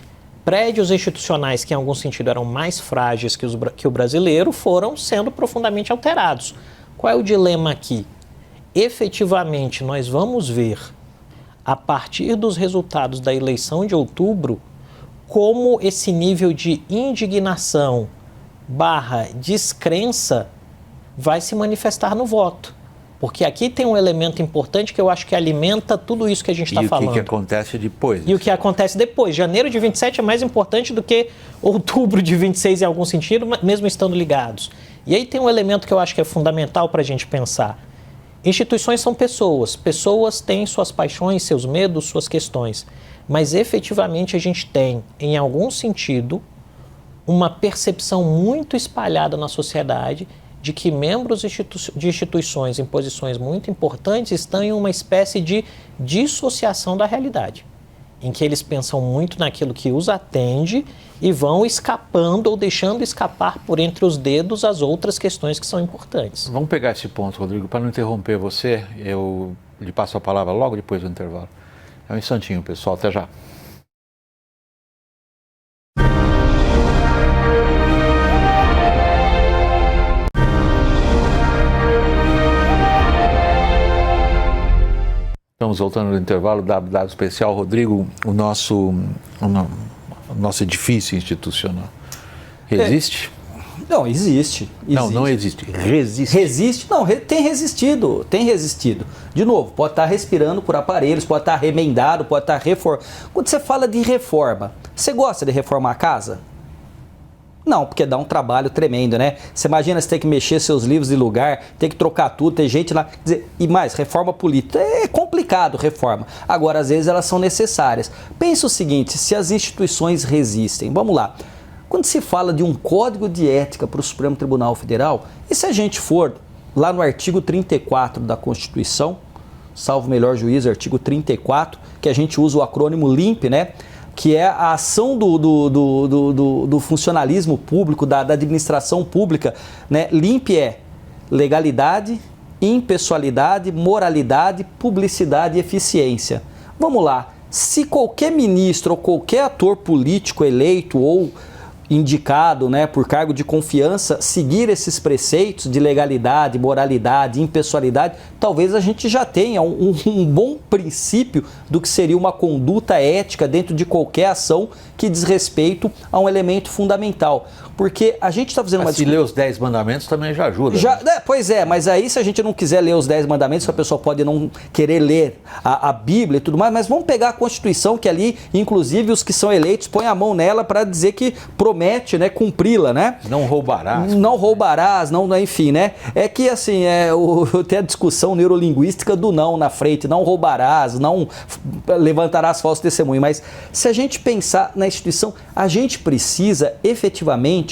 prédios institucionais que, em algum sentido, eram mais frágeis que o brasileiro, foram sendo profundamente alterados. Qual é o dilema aqui? Efetivamente, nós vamos ver, a partir dos resultados da eleição de outubro, como esse nível de indignação / descrença vai se manifestar no voto. Porque aqui tem um elemento importante que eu acho que alimenta tudo isso que a gente está falando. E o que acontece depois? E o que acontece depois. Janeiro de 27 é mais importante do que outubro de 26 em algum sentido, mesmo estando ligados. E aí tem um elemento que eu acho que é fundamental para a gente pensar. Instituições são pessoas. Pessoas têm suas paixões, seus medos, suas questões. Mas efetivamente a gente tem, em algum sentido, uma percepção muito espalhada na sociedade de que membros de instituições em posições muito importantes estão em uma espécie de dissociação da realidade, em que eles pensam muito naquilo que os atende e vão escapando ou deixando escapar por entre os dedos as outras questões que são importantes. Vamos pegar esse ponto, Rodrigo, para não interromper você, eu lhe passo a palavra logo depois do intervalo. É um instantinho, pessoal, até já. Estamos voltando no intervalo, dado especial, Rodrigo, o nosso edifício institucional. Resiste? Não, existe. Não existe. Resiste. Resiste? Não, tem resistido. De novo, pode estar respirando por aparelhos, pode estar remendado, pode estar reformado. Quando você fala de reforma, você gosta de reformar a casa? Não, porque dá um trabalho tremendo, né? Você imagina você ter que mexer seus livros de lugar, ter que trocar tudo, ter gente lá. Quer dizer, e mais, reforma política. É complicado, reforma. Agora, às vezes, elas são necessárias. Pensa o seguinte, se as instituições resistem, vamos lá. Quando se fala de um código de ética para o Supremo Tribunal Federal, e se a gente for lá no artigo 34 da Constituição, salvo melhor juízo, artigo 34, que a gente usa o acrônimo LIMP, né? Que é a ação do funcionalismo público, da administração pública, né? LIMP é legalidade, impessoalidade, moralidade, publicidade e eficiência. Vamos lá, se qualquer ministro ou qualquer ator político eleito ou indicado, né, por cargo de confiança, seguir esses preceitos de legalidade, moralidade, impessoalidade, talvez a gente já tenha um bom princípio do que seria uma conduta ética dentro de qualquer ação que diz respeito a um elemento fundamental. Porque a gente está fazendo uma discussão... Se ler os 10 mandamentos também já ajuda. Pois é, mas aí se a gente não quiser ler os 10 mandamentos, a pessoa pode não querer ler a Bíblia e tudo mais, mas vamos pegar a Constituição, que ali, inclusive, os que são eleitos põem a mão nela para dizer que promete, né, cumpri-la, né? Não roubarás. Não roubarás, enfim, né? É que, assim, tem a discussão neurolinguística do não na frente, não roubarás, não levantarás falso testemunho, mas se a gente pensar na instituição, a gente precisa efetivamente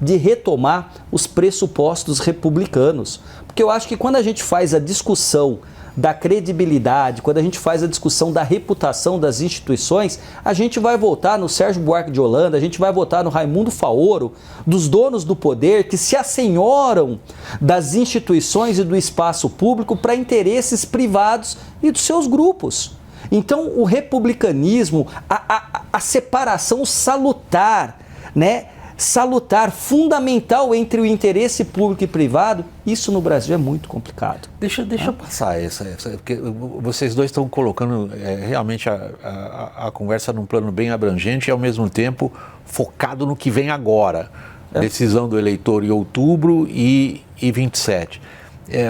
de retomar os pressupostos republicanos. Porque eu acho que quando a gente faz a discussão da credibilidade, quando a gente faz a discussão da reputação das instituições, a gente vai voltar no Sérgio Buarque de Holanda, a gente vai voltar no Raimundo Faoro, dos donos do poder que se assenhoram das instituições e do espaço público para interesses privados e dos seus grupos. Então, o republicanismo, a separação salutar, né? Salutar, fundamental entre o interesse público e privado, isso no Brasil é muito complicado. Deixa eu passar essa, porque vocês dois estão colocando realmente a conversa num plano bem abrangente e ao mesmo tempo focado no que vem agora. Decisão do eleitor em outubro e 27.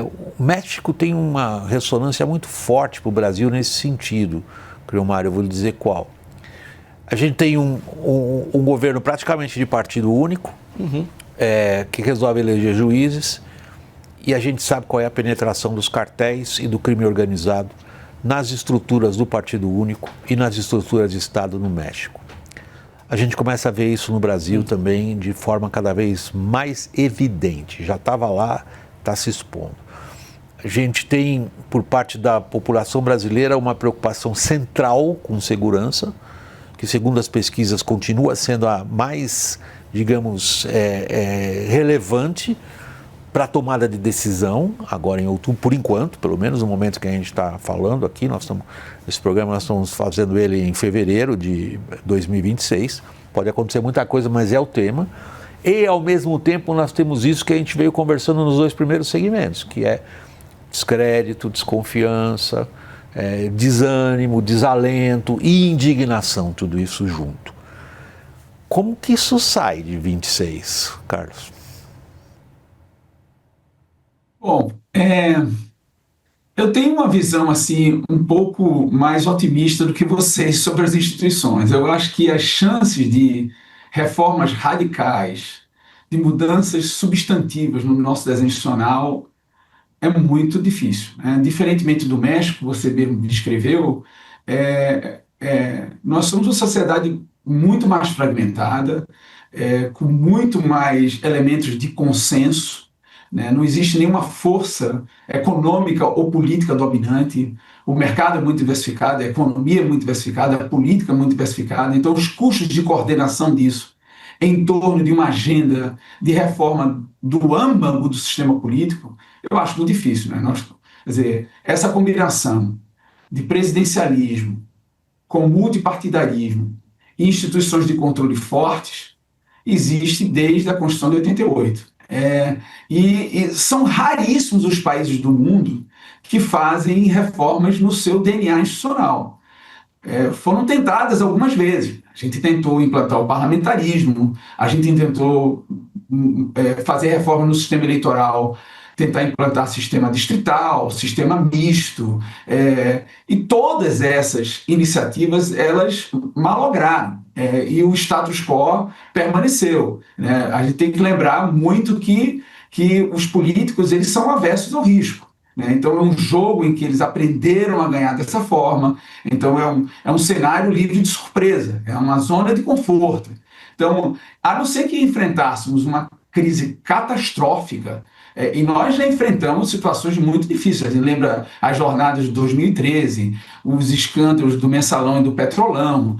O México tem uma ressonância muito forte para o Brasil nesse sentido, Creomar, eu vou lhe dizer qual. A gente tem um governo praticamente de partido único, que resolve eleger juízes, e a gente sabe qual é a penetração dos cartéis e do crime organizado nas estruturas do Partido Único e nas estruturas de Estado no México. A gente começa a ver isso no Brasil também de forma cada vez mais evidente. Já estava lá, está se expondo. A gente tem, por parte da população brasileira, uma preocupação central com segurança, que segundo as pesquisas continua sendo a mais, digamos, relevante para a tomada de decisão, agora em outubro, por enquanto, pelo menos no momento que a gente está falando aqui, esse programa nós estamos fazendo ele em fevereiro de 2026, pode acontecer muita coisa, mas é o tema, e ao mesmo tempo nós temos isso que a gente veio conversando nos 2 primeiros segmentos, que é descrédito, desconfiança, desânimo, desalento e indignação, tudo isso junto. Como que isso sai de 26, Carlos? Bom, eu tenho uma visão assim um pouco mais otimista do que vocês sobre as instituições. Eu acho que as chances de reformas radicais, de mudanças substantivas no nosso desenho institucional é muito difícil, né? Diferentemente do México, você mesmo descreveu, nós somos uma sociedade muito mais fragmentada, com muito mais elementos de consenso, né? Não existe nenhuma força econômica ou política dominante, o mercado é muito diversificado, a economia é muito diversificada, a política é muito diversificada, então os custos de coordenação disso em torno de uma agenda de reforma do âmago do sistema político, eu acho muito difícil, né? Quer dizer, essa combinação de presidencialismo com multipartidarismo e instituições de controle fortes existe desde a Constituição de 88. E são raríssimos os países do mundo que fazem reformas no seu DNA institucional. Foram tentadas algumas vezes. A gente tentou implantar o parlamentarismo, a gente tentou fazer reforma no sistema eleitoral, tentar implantar sistema distrital, sistema misto, e todas essas iniciativas, elas malograram, e o status quo permaneceu, né? A gente tem que lembrar muito que os políticos eles são aversos ao risco, né? Então é um jogo em que eles aprenderam a ganhar dessa forma, então é um cenário livre de surpresa, é uma zona de conforto. Então, a não ser que enfrentássemos uma crise catastrófica, e nós já enfrentamos situações muito difíceis. A gente lembra as jornadas de 2013, os escândalos do Mensalão e do Petrolão,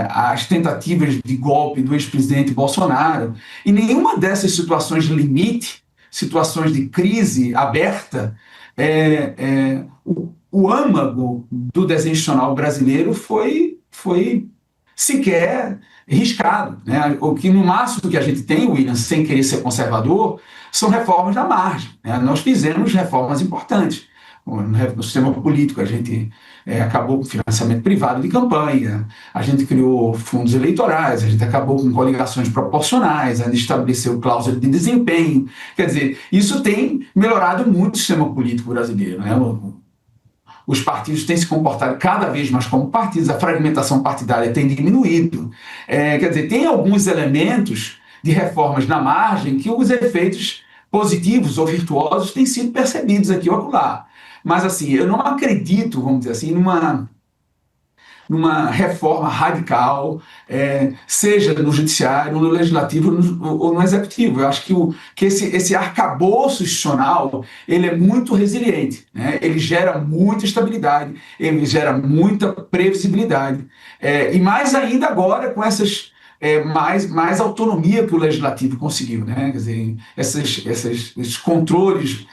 as tentativas de golpe do ex-presidente Bolsonaro. E nenhuma dessas situações de limite, situações de crise aberta, o âmago do desenho institucional brasileiro foi sequer riscado, né? O que no máximo que a gente tem, William, sem querer ser conservador, são reformas da margem, né? Nós fizemos reformas importantes. No sistema político, a gente acabou com financiamento privado de campanha, a gente criou fundos eleitorais, a gente acabou com coligações proporcionais, a gente estabeleceu cláusula de desempenho. Quer dizer, isso tem melhorado muito o sistema político brasileiro, né? Os partidos têm se comportado cada vez mais como partidos, a fragmentação partidária tem diminuído. Quer dizer, tem alguns elementos de reformas na margem que os efeitos positivos ou virtuosos têm sido percebidos aqui ou acolá. Mas, assim, eu não acredito, vamos dizer assim, numa reforma radical, seja no judiciário, no legislativo ou no executivo. Eu acho que esse arcabouço institucional ele é muito resiliente, né? Ele gera muita estabilidade, ele gera muita previsibilidade. E mais ainda agora com essas mais autonomia que o legislativo conseguiu, né? Quer dizer, esses controles,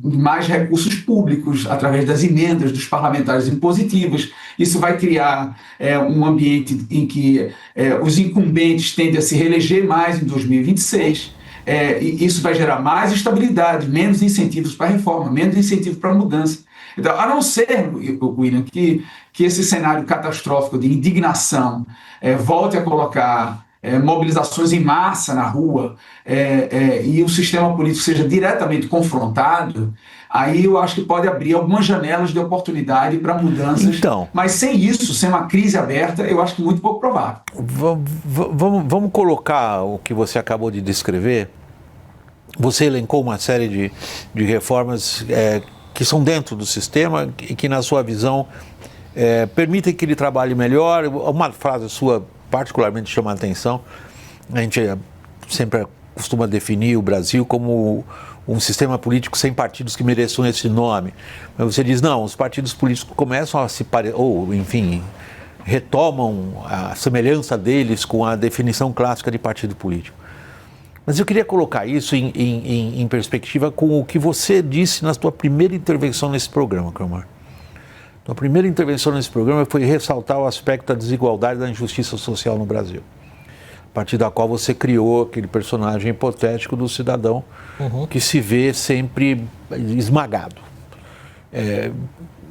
mais recursos públicos através das emendas dos parlamentares impositivas. Isso vai criar um ambiente em que os incumbentes tendem a se reeleger mais em 2026. E isso vai gerar mais estabilidade, menos incentivos para a reforma, menos incentivos para a mudança. Então, a não ser, William, que esse cenário catastrófico de indignação volte a colocar mobilizações em massa na rua e o sistema político seja diretamente confrontado, aí eu acho que pode abrir algumas janelas de oportunidade para mudanças. Então, mas sem isso, sem uma crise aberta, eu acho que muito pouco provável. Vamos colocar o que você acabou de descrever. Você elencou uma série de reformas que são dentro do sistema e que, na sua visão, permitem que ele trabalhe melhor. Uma frase sua particularmente chama a atenção. A gente sempre costuma definir o Brasil como um sistema político sem partidos que mereçam esse nome. Mas você diz, não, os partidos políticos começam a se parecer, ou, enfim, retomam a semelhança deles com a definição clássica de partido político. Mas eu queria colocar isso em perspectiva com o que você disse na sua primeira intervenção nesse programa, Cromar. A primeira intervenção nesse programa foi ressaltar o aspecto da desigualdade e da injustiça social no Brasil. A partir da qual você criou aquele personagem hipotético do cidadão que se vê sempre esmagado.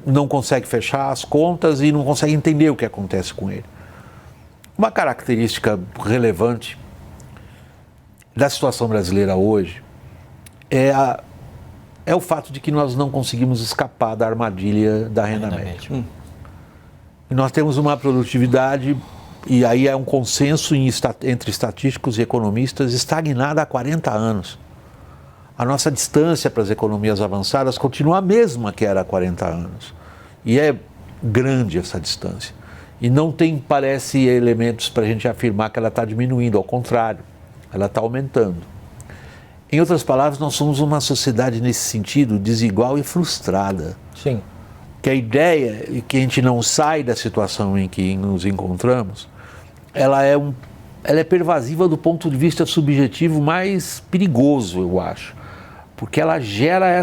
Não consegue fechar as contas e não consegue entender o que acontece com ele. Uma característica relevante da situação brasileira hoje é o fato de que nós não conseguimos escapar da armadilha da renda média. E nós temos uma produtividade, e aí é um consenso entre estatísticos e economistas, estagnada há 40 anos. A nossa distância para as economias avançadas continua a mesma que era há 40 anos. E é grande essa distância. E não tem, parece, elementos para a gente afirmar que ela está diminuindo, ao contrário, ela está aumentando. Em outras palavras, nós somos uma sociedade, nesse sentido, desigual e frustrada. Sim. Que a ideia é que a gente não sai da situação em que nos encontramos, ela é pervasiva do ponto de vista subjetivo mais perigoso, eu acho. Porque ela gera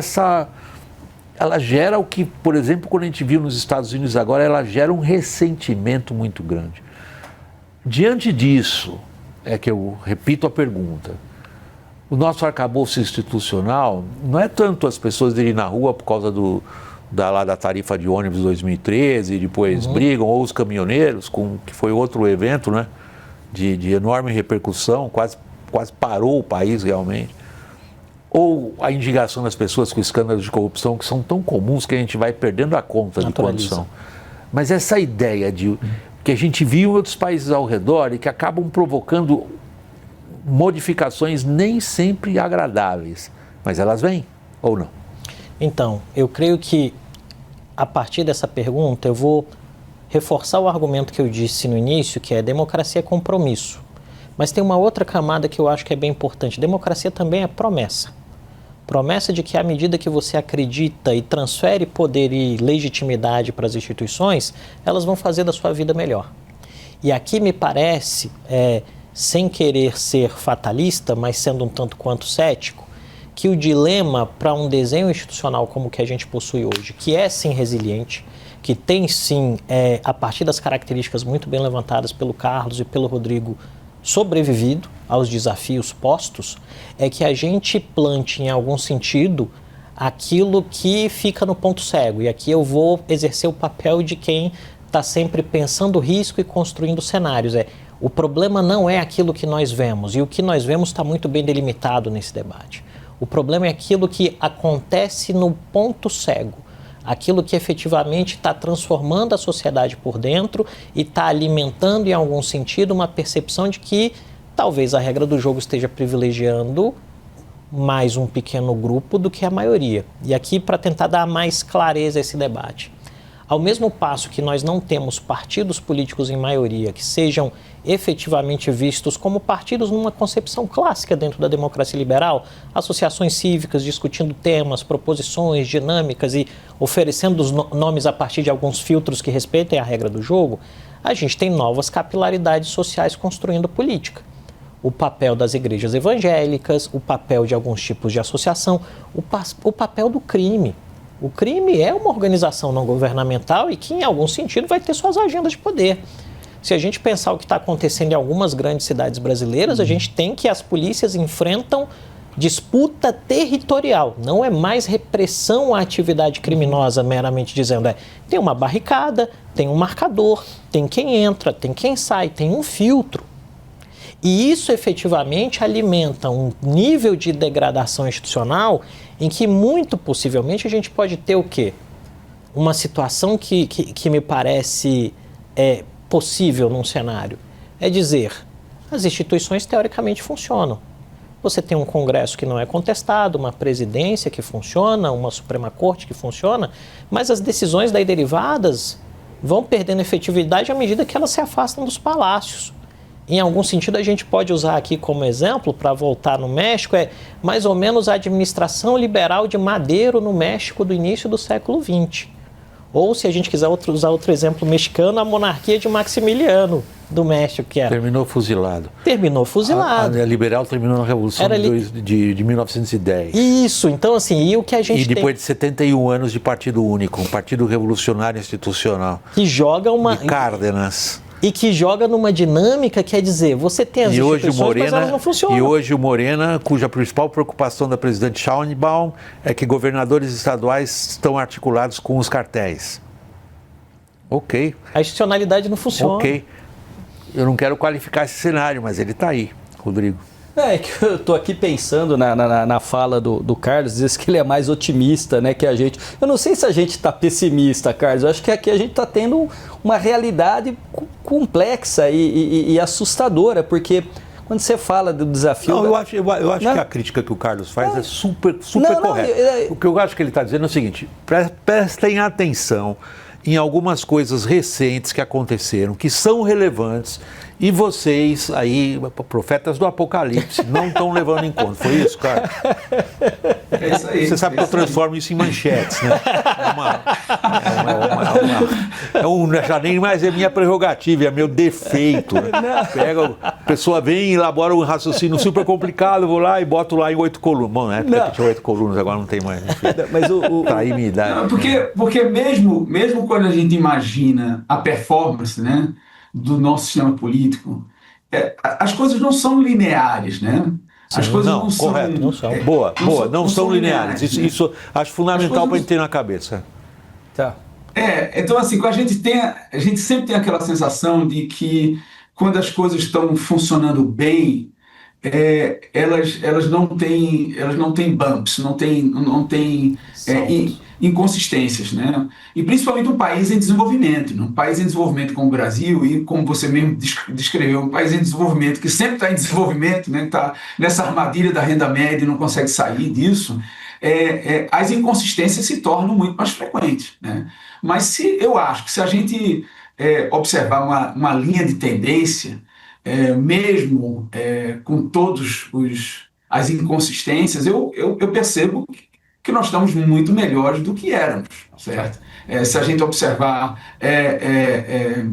o que, por exemplo, quando a gente viu nos Estados Unidos agora, ela gera um ressentimento muito grande. Diante disso, é que eu repito a pergunta, o nosso arcabouço institucional não é tanto as pessoas irem na rua por causa da tarifa de ônibus 2013 e depois brigam, ou os caminhoneiros, que foi outro evento, né, de enorme repercussão, quase parou o país realmente. Ou a indignação das pessoas com escândalos de corrupção que são tão comuns que a gente vai perdendo a conta de quantos são. Mas essa ideia que a gente viu em outros países ao redor e que acabam provocando modificações nem sempre agradáveis, mas elas vêm ou não? Então, eu creio que a partir dessa pergunta eu vou reforçar o argumento que eu disse no início, que é democracia é compromisso. Mas tem uma outra camada que eu acho que é bem importante. Democracia também é promessa. Promessa de que à medida que você acredita e transfere poder e legitimidade para as instituições, elas vão fazer da sua vida melhor. E aqui me parece, sem querer ser fatalista, mas sendo um tanto quanto cético, que o dilema para um desenho institucional como o que a gente possui hoje, que é sim resiliente, que tem sim, a partir das características muito bem levantadas pelo Carlos e pelo Rodrigo, sobrevivido aos desafios postos, é que a gente plante em algum sentido aquilo que fica no ponto cego. E aqui eu vou exercer o papel de quem está sempre pensando o risco e construindo cenários. O problema não é aquilo que nós vemos, e o que nós vemos está muito bem delimitado nesse debate. O problema é aquilo que acontece no ponto cego, aquilo que efetivamente está transformando a sociedade por dentro e está alimentando em algum sentido uma percepção de que talvez a regra do jogo esteja privilegiando mais um pequeno grupo do que a maioria. E aqui para tentar dar mais clareza a esse debate. Ao mesmo passo que nós não temos partidos políticos em maioria que sejam efetivamente vistos como partidos numa concepção clássica dentro da democracia liberal, associações cívicas discutindo temas, proposições, dinâmicas e oferecendo os nomes a partir de alguns filtros que respeitem a regra do jogo, a gente tem novas capilaridades sociais construindo política. O papel das igrejas evangélicas, o papel de alguns tipos de associação, o papel do crime. O crime é uma organização não governamental e que, em algum sentido, vai ter suas agendas de poder. Se a gente pensar o que está acontecendo em algumas grandes cidades brasileiras, a gente tem que as polícias enfrentam disputa territorial. Não é mais repressão à atividade criminosa, meramente dizendo. Tem uma barricada, tem um marcador, tem quem entra, tem quem sai, tem um filtro. E isso efetivamente alimenta um nível de degradação institucional em que muito possivelmente a gente pode ter o quê? Uma situação que me parece possível num cenário. É dizer, as instituições teoricamente funcionam, você tem um Congresso que não é contestado, uma presidência que funciona, uma Suprema Corte que funciona, mas as decisões daí derivadas vão perdendo efetividade à medida que elas se afastam dos palácios. Em algum sentido, a gente pode usar aqui como exemplo, para voltar no México, mais ou menos a administração liberal de Madero no México do início do século XX. Ou, se a gente quiser usar outro exemplo mexicano, a monarquia de Maximiliano do México, que era... Terminou fuzilado. Terminou fuzilado. A liberal terminou na Revolução de 1910. Isso, então assim, e o que a gente tem... E depois de 71 anos de Partido Único, um Partido Revolucionário Institucional. Que joga uma... De Cárdenas. E que joga numa dinâmica, quer dizer, você tem as instituições, mas elas não funcionam. E hoje o Morena, cuja principal preocupação da presidente Sheinbaum é que governadores estaduais estão articulados com os cartéis. Ok. A institucionalidade não funciona. Ok. Eu não quero qualificar esse cenário, mas ele está aí, Rodrigo. É que eu tô aqui pensando na fala do Carlos, diz que ele é mais otimista, né, que a gente. Eu não sei se a gente está pessimista, Carlos. Eu acho que aqui a gente está tendo uma realidade complexa e assustadora, porque quando você fala do desafio... Não, eu acho que a crítica que o Carlos faz é super correta. O que eu acho que ele está dizendo é o seguinte, prestem atenção em algumas coisas recentes que aconteceram, que são relevantes, e vocês aí, profetas do Apocalipse, não estão levando em conta. Foi isso, cara? É isso aí. Você sabe que eu transformo isso em manchetes, né? Já nem mais é minha prerrogativa, é meu defeito. A pessoa vem e elabora um raciocínio super complicado, eu vou lá e boto lá em 8 colunas. Bom, né? Porque tinha 8 colunas, agora não tem mais. Mas tá aí minha idade. Não, porque mesmo quando a gente imagina a performance, né, do nosso sistema político, as coisas não são lineares, né? As coisas não são... Correto. Não são. Boa, não são lineares. Isso acho fundamental para a gente ter na cabeça. Tá. Então assim, a gente sempre tem aquela sensação de que quando as coisas estão funcionando bem, elas não têm bumps, não tem inconsistências, né? E principalmente um país em desenvolvimento, né? Um país em desenvolvimento como o Brasil, e como você mesmo descreveu, um país em desenvolvimento que sempre está em desenvolvimento, né? Está nessa armadilha da renda média e não consegue sair disso, as inconsistências se tornam muito mais frequentes, né? Mas eu acho que se a gente observar uma linha de tendência, mesmo com todas as inconsistências, eu percebo que nós estamos muito melhores do que éramos, certo? Se a gente observar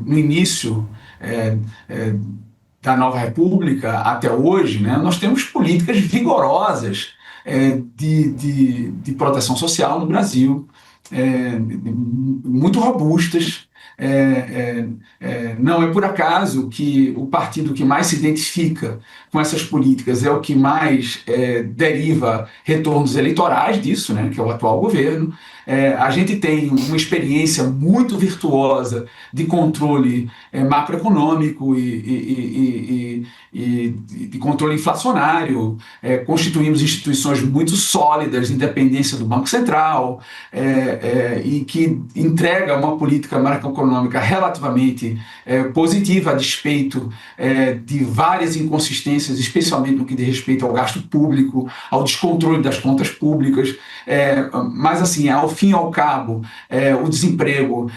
no início da Nova República até hoje, né, nós temos políticas vigorosas de proteção social no Brasil, muito robustas. Não é por acaso que o partido que mais se identifica com essas políticas é o que mais deriva retornos eleitorais disso, né, que é o atual governo. A gente tem uma experiência muito virtuosa de controle macroeconômico e de controle inflacionário. Constituímos instituições muito sólidas de independência do Banco Central e que entrega uma política macroeconômica relativamente positiva a despeito de várias inconsistências, especialmente no que diz respeito ao gasto público, ao descontrole das contas públicas. Mas assim, ao fim e ao cabo, o desemprego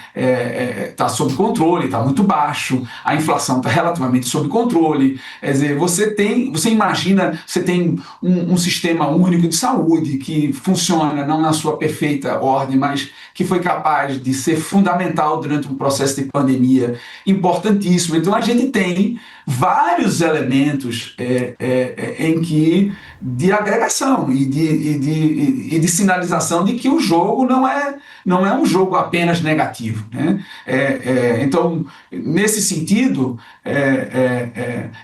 está sob controle, está muito baixo, a inflação está relativamente sob controle. Quer dizer, você imagina, você tem um sistema único de saúde que funciona não na sua perfeita ordem, mas que foi capaz de ser fundamental durante um processo de pandemia importantíssimo. Então a gente tem vários elementos de agregação e de sinalização de que o jogo não é um jogo apenas negativo, né? Então, nesse sentido,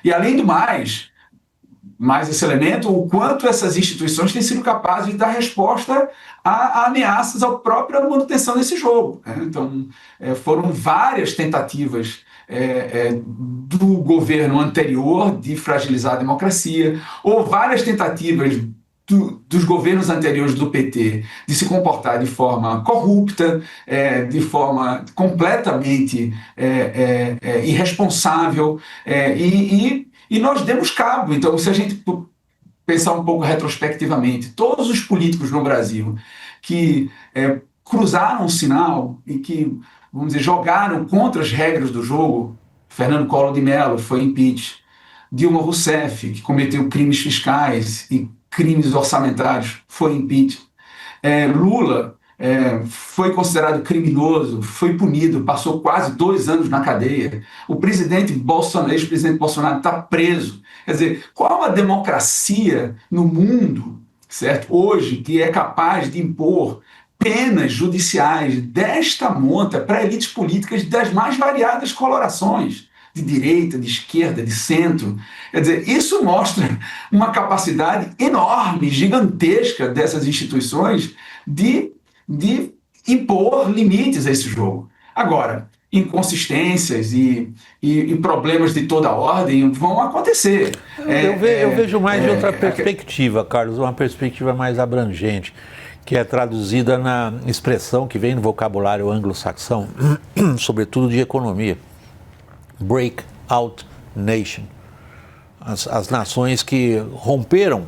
e além do mais esse elemento, o quanto essas instituições têm sido capazes de dar resposta a ameaças à própria manutenção desse jogo, né? Então, foram várias tentativas do governo anterior de fragilizar a democracia, ou várias tentativas dos governos anteriores do PT de se comportar de forma corrupta, de forma completamente irresponsável, e nós demos cabo. Então, se a gente pensar um pouco retrospectivamente. Todos os políticos no Brasil que cruzaram o sinal e que, vamos dizer, jogaram contra as regras do jogo, Fernando Collor de Mello foi impeachment, Dilma Rousseff, que cometeu crimes fiscais e crimes orçamentários, foi impeachment, Lula foi considerado criminoso, foi punido, passou quase 2 anos na cadeia. O presidente Bolsonaro, ex-presidente Bolsonaro, está preso. Quer dizer, qual a democracia no mundo, certo, hoje, que é capaz de impor penas judiciais desta monta para elites políticas das mais variadas colorações, de direita, de esquerda, de centro? Quer dizer, isso mostra uma capacidade enorme, gigantesca dessas instituições de impor limites a esse jogo. Agora, inconsistências e problemas de toda ordem vão acontecer. Eu vejo mais de outra perspectiva, Carlos, uma perspectiva mais abrangente, que é traduzida na expressão que vem no vocabulário anglo-saxão, sobretudo de economia. Breakout nation. As nações que romperam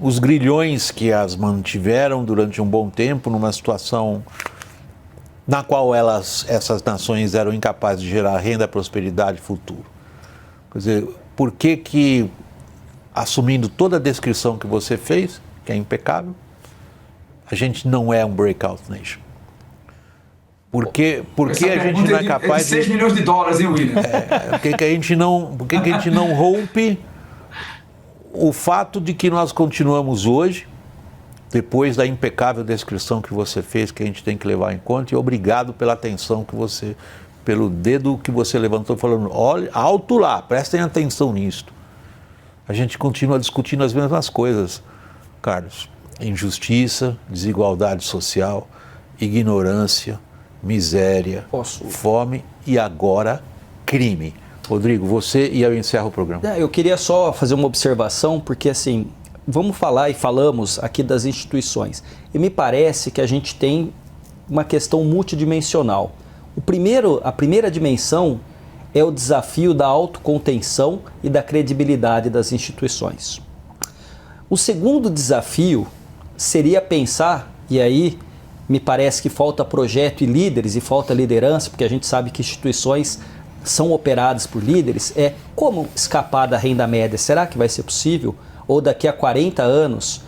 os grilhões que as mantiveram durante um bom tempo numa situação na qual essas nações eram incapazes de gerar renda, prosperidade e futuro. Quer dizer, por que, assumindo toda a descrição que você fez, que é impecável, a gente não é um breakout nation? Por que a gente não é capaz de... 6 milhões de dólares, hein, William? Por que a gente não rompe o fato de que nós continuamos hoje, depois da impecável descrição que você fez, que a gente tem que levar em conta, e obrigado pela atenção que você, pelo dedo que você levantou falando, olha, alto lá, prestem atenção nisto. A gente continua discutindo as mesmas coisas, Carlos. Injustiça, desigualdade social, ignorância, miséria, fome e agora crime. Rodrigo, você e eu encerro o programa. Eu queria só fazer uma observação, porque assim, vamos falar e falamos aqui das instituições. E me parece que a gente tem uma questão multidimensional. A primeira dimensão é o desafio da autocontenção e da credibilidade das instituições. O segundo desafio seria pensar, e aí me parece que falta projeto e líderes e falta liderança, porque a gente sabe que instituições são operadas por líderes, é como escapar da renda média. Será que vai ser possível? Ou daqui a 40 anos,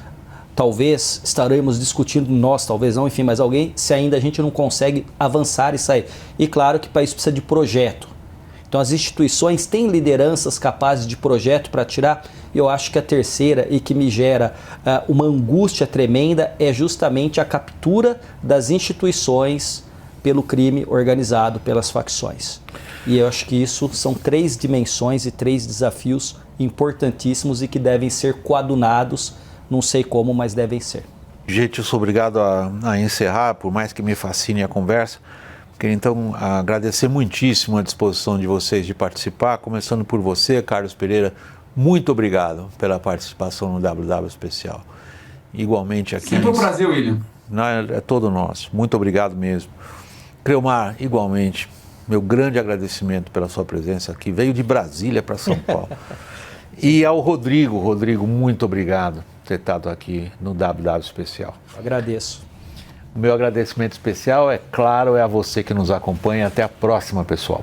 talvez estaremos discutindo, nós talvez não, enfim, mas alguém, se ainda a gente não consegue avançar e sair. E claro que para isso precisa de projeto. Então as instituições têm lideranças capazes de projeto para tirar. E eu acho que a terceira, e que me gera uma angústia tremenda, é justamente a captura das instituições pelo crime organizado, pelas facções. E eu acho que isso são 3 dimensões e 3 desafios importantíssimos e que devem ser coadunados, não sei como, mas devem ser. Gente, eu sou obrigado a encerrar, por mais que me fascine a conversa. Queria então agradecer muitíssimo a disposição de vocês de participar, começando por você, Carlos Pereira. Muito obrigado pela participação no WW Especial. Igualmente aqui... Sempre um prazer, William. É todo nosso. Muito obrigado mesmo. Creomar, igualmente, meu grande agradecimento pela sua presença aqui. Veio de Brasília para São Paulo. E ao Rodrigo, muito obrigado por ter estado aqui no WW Especial. Agradeço. O meu agradecimento especial, é claro, é a você que nos acompanha. Até a próxima, pessoal.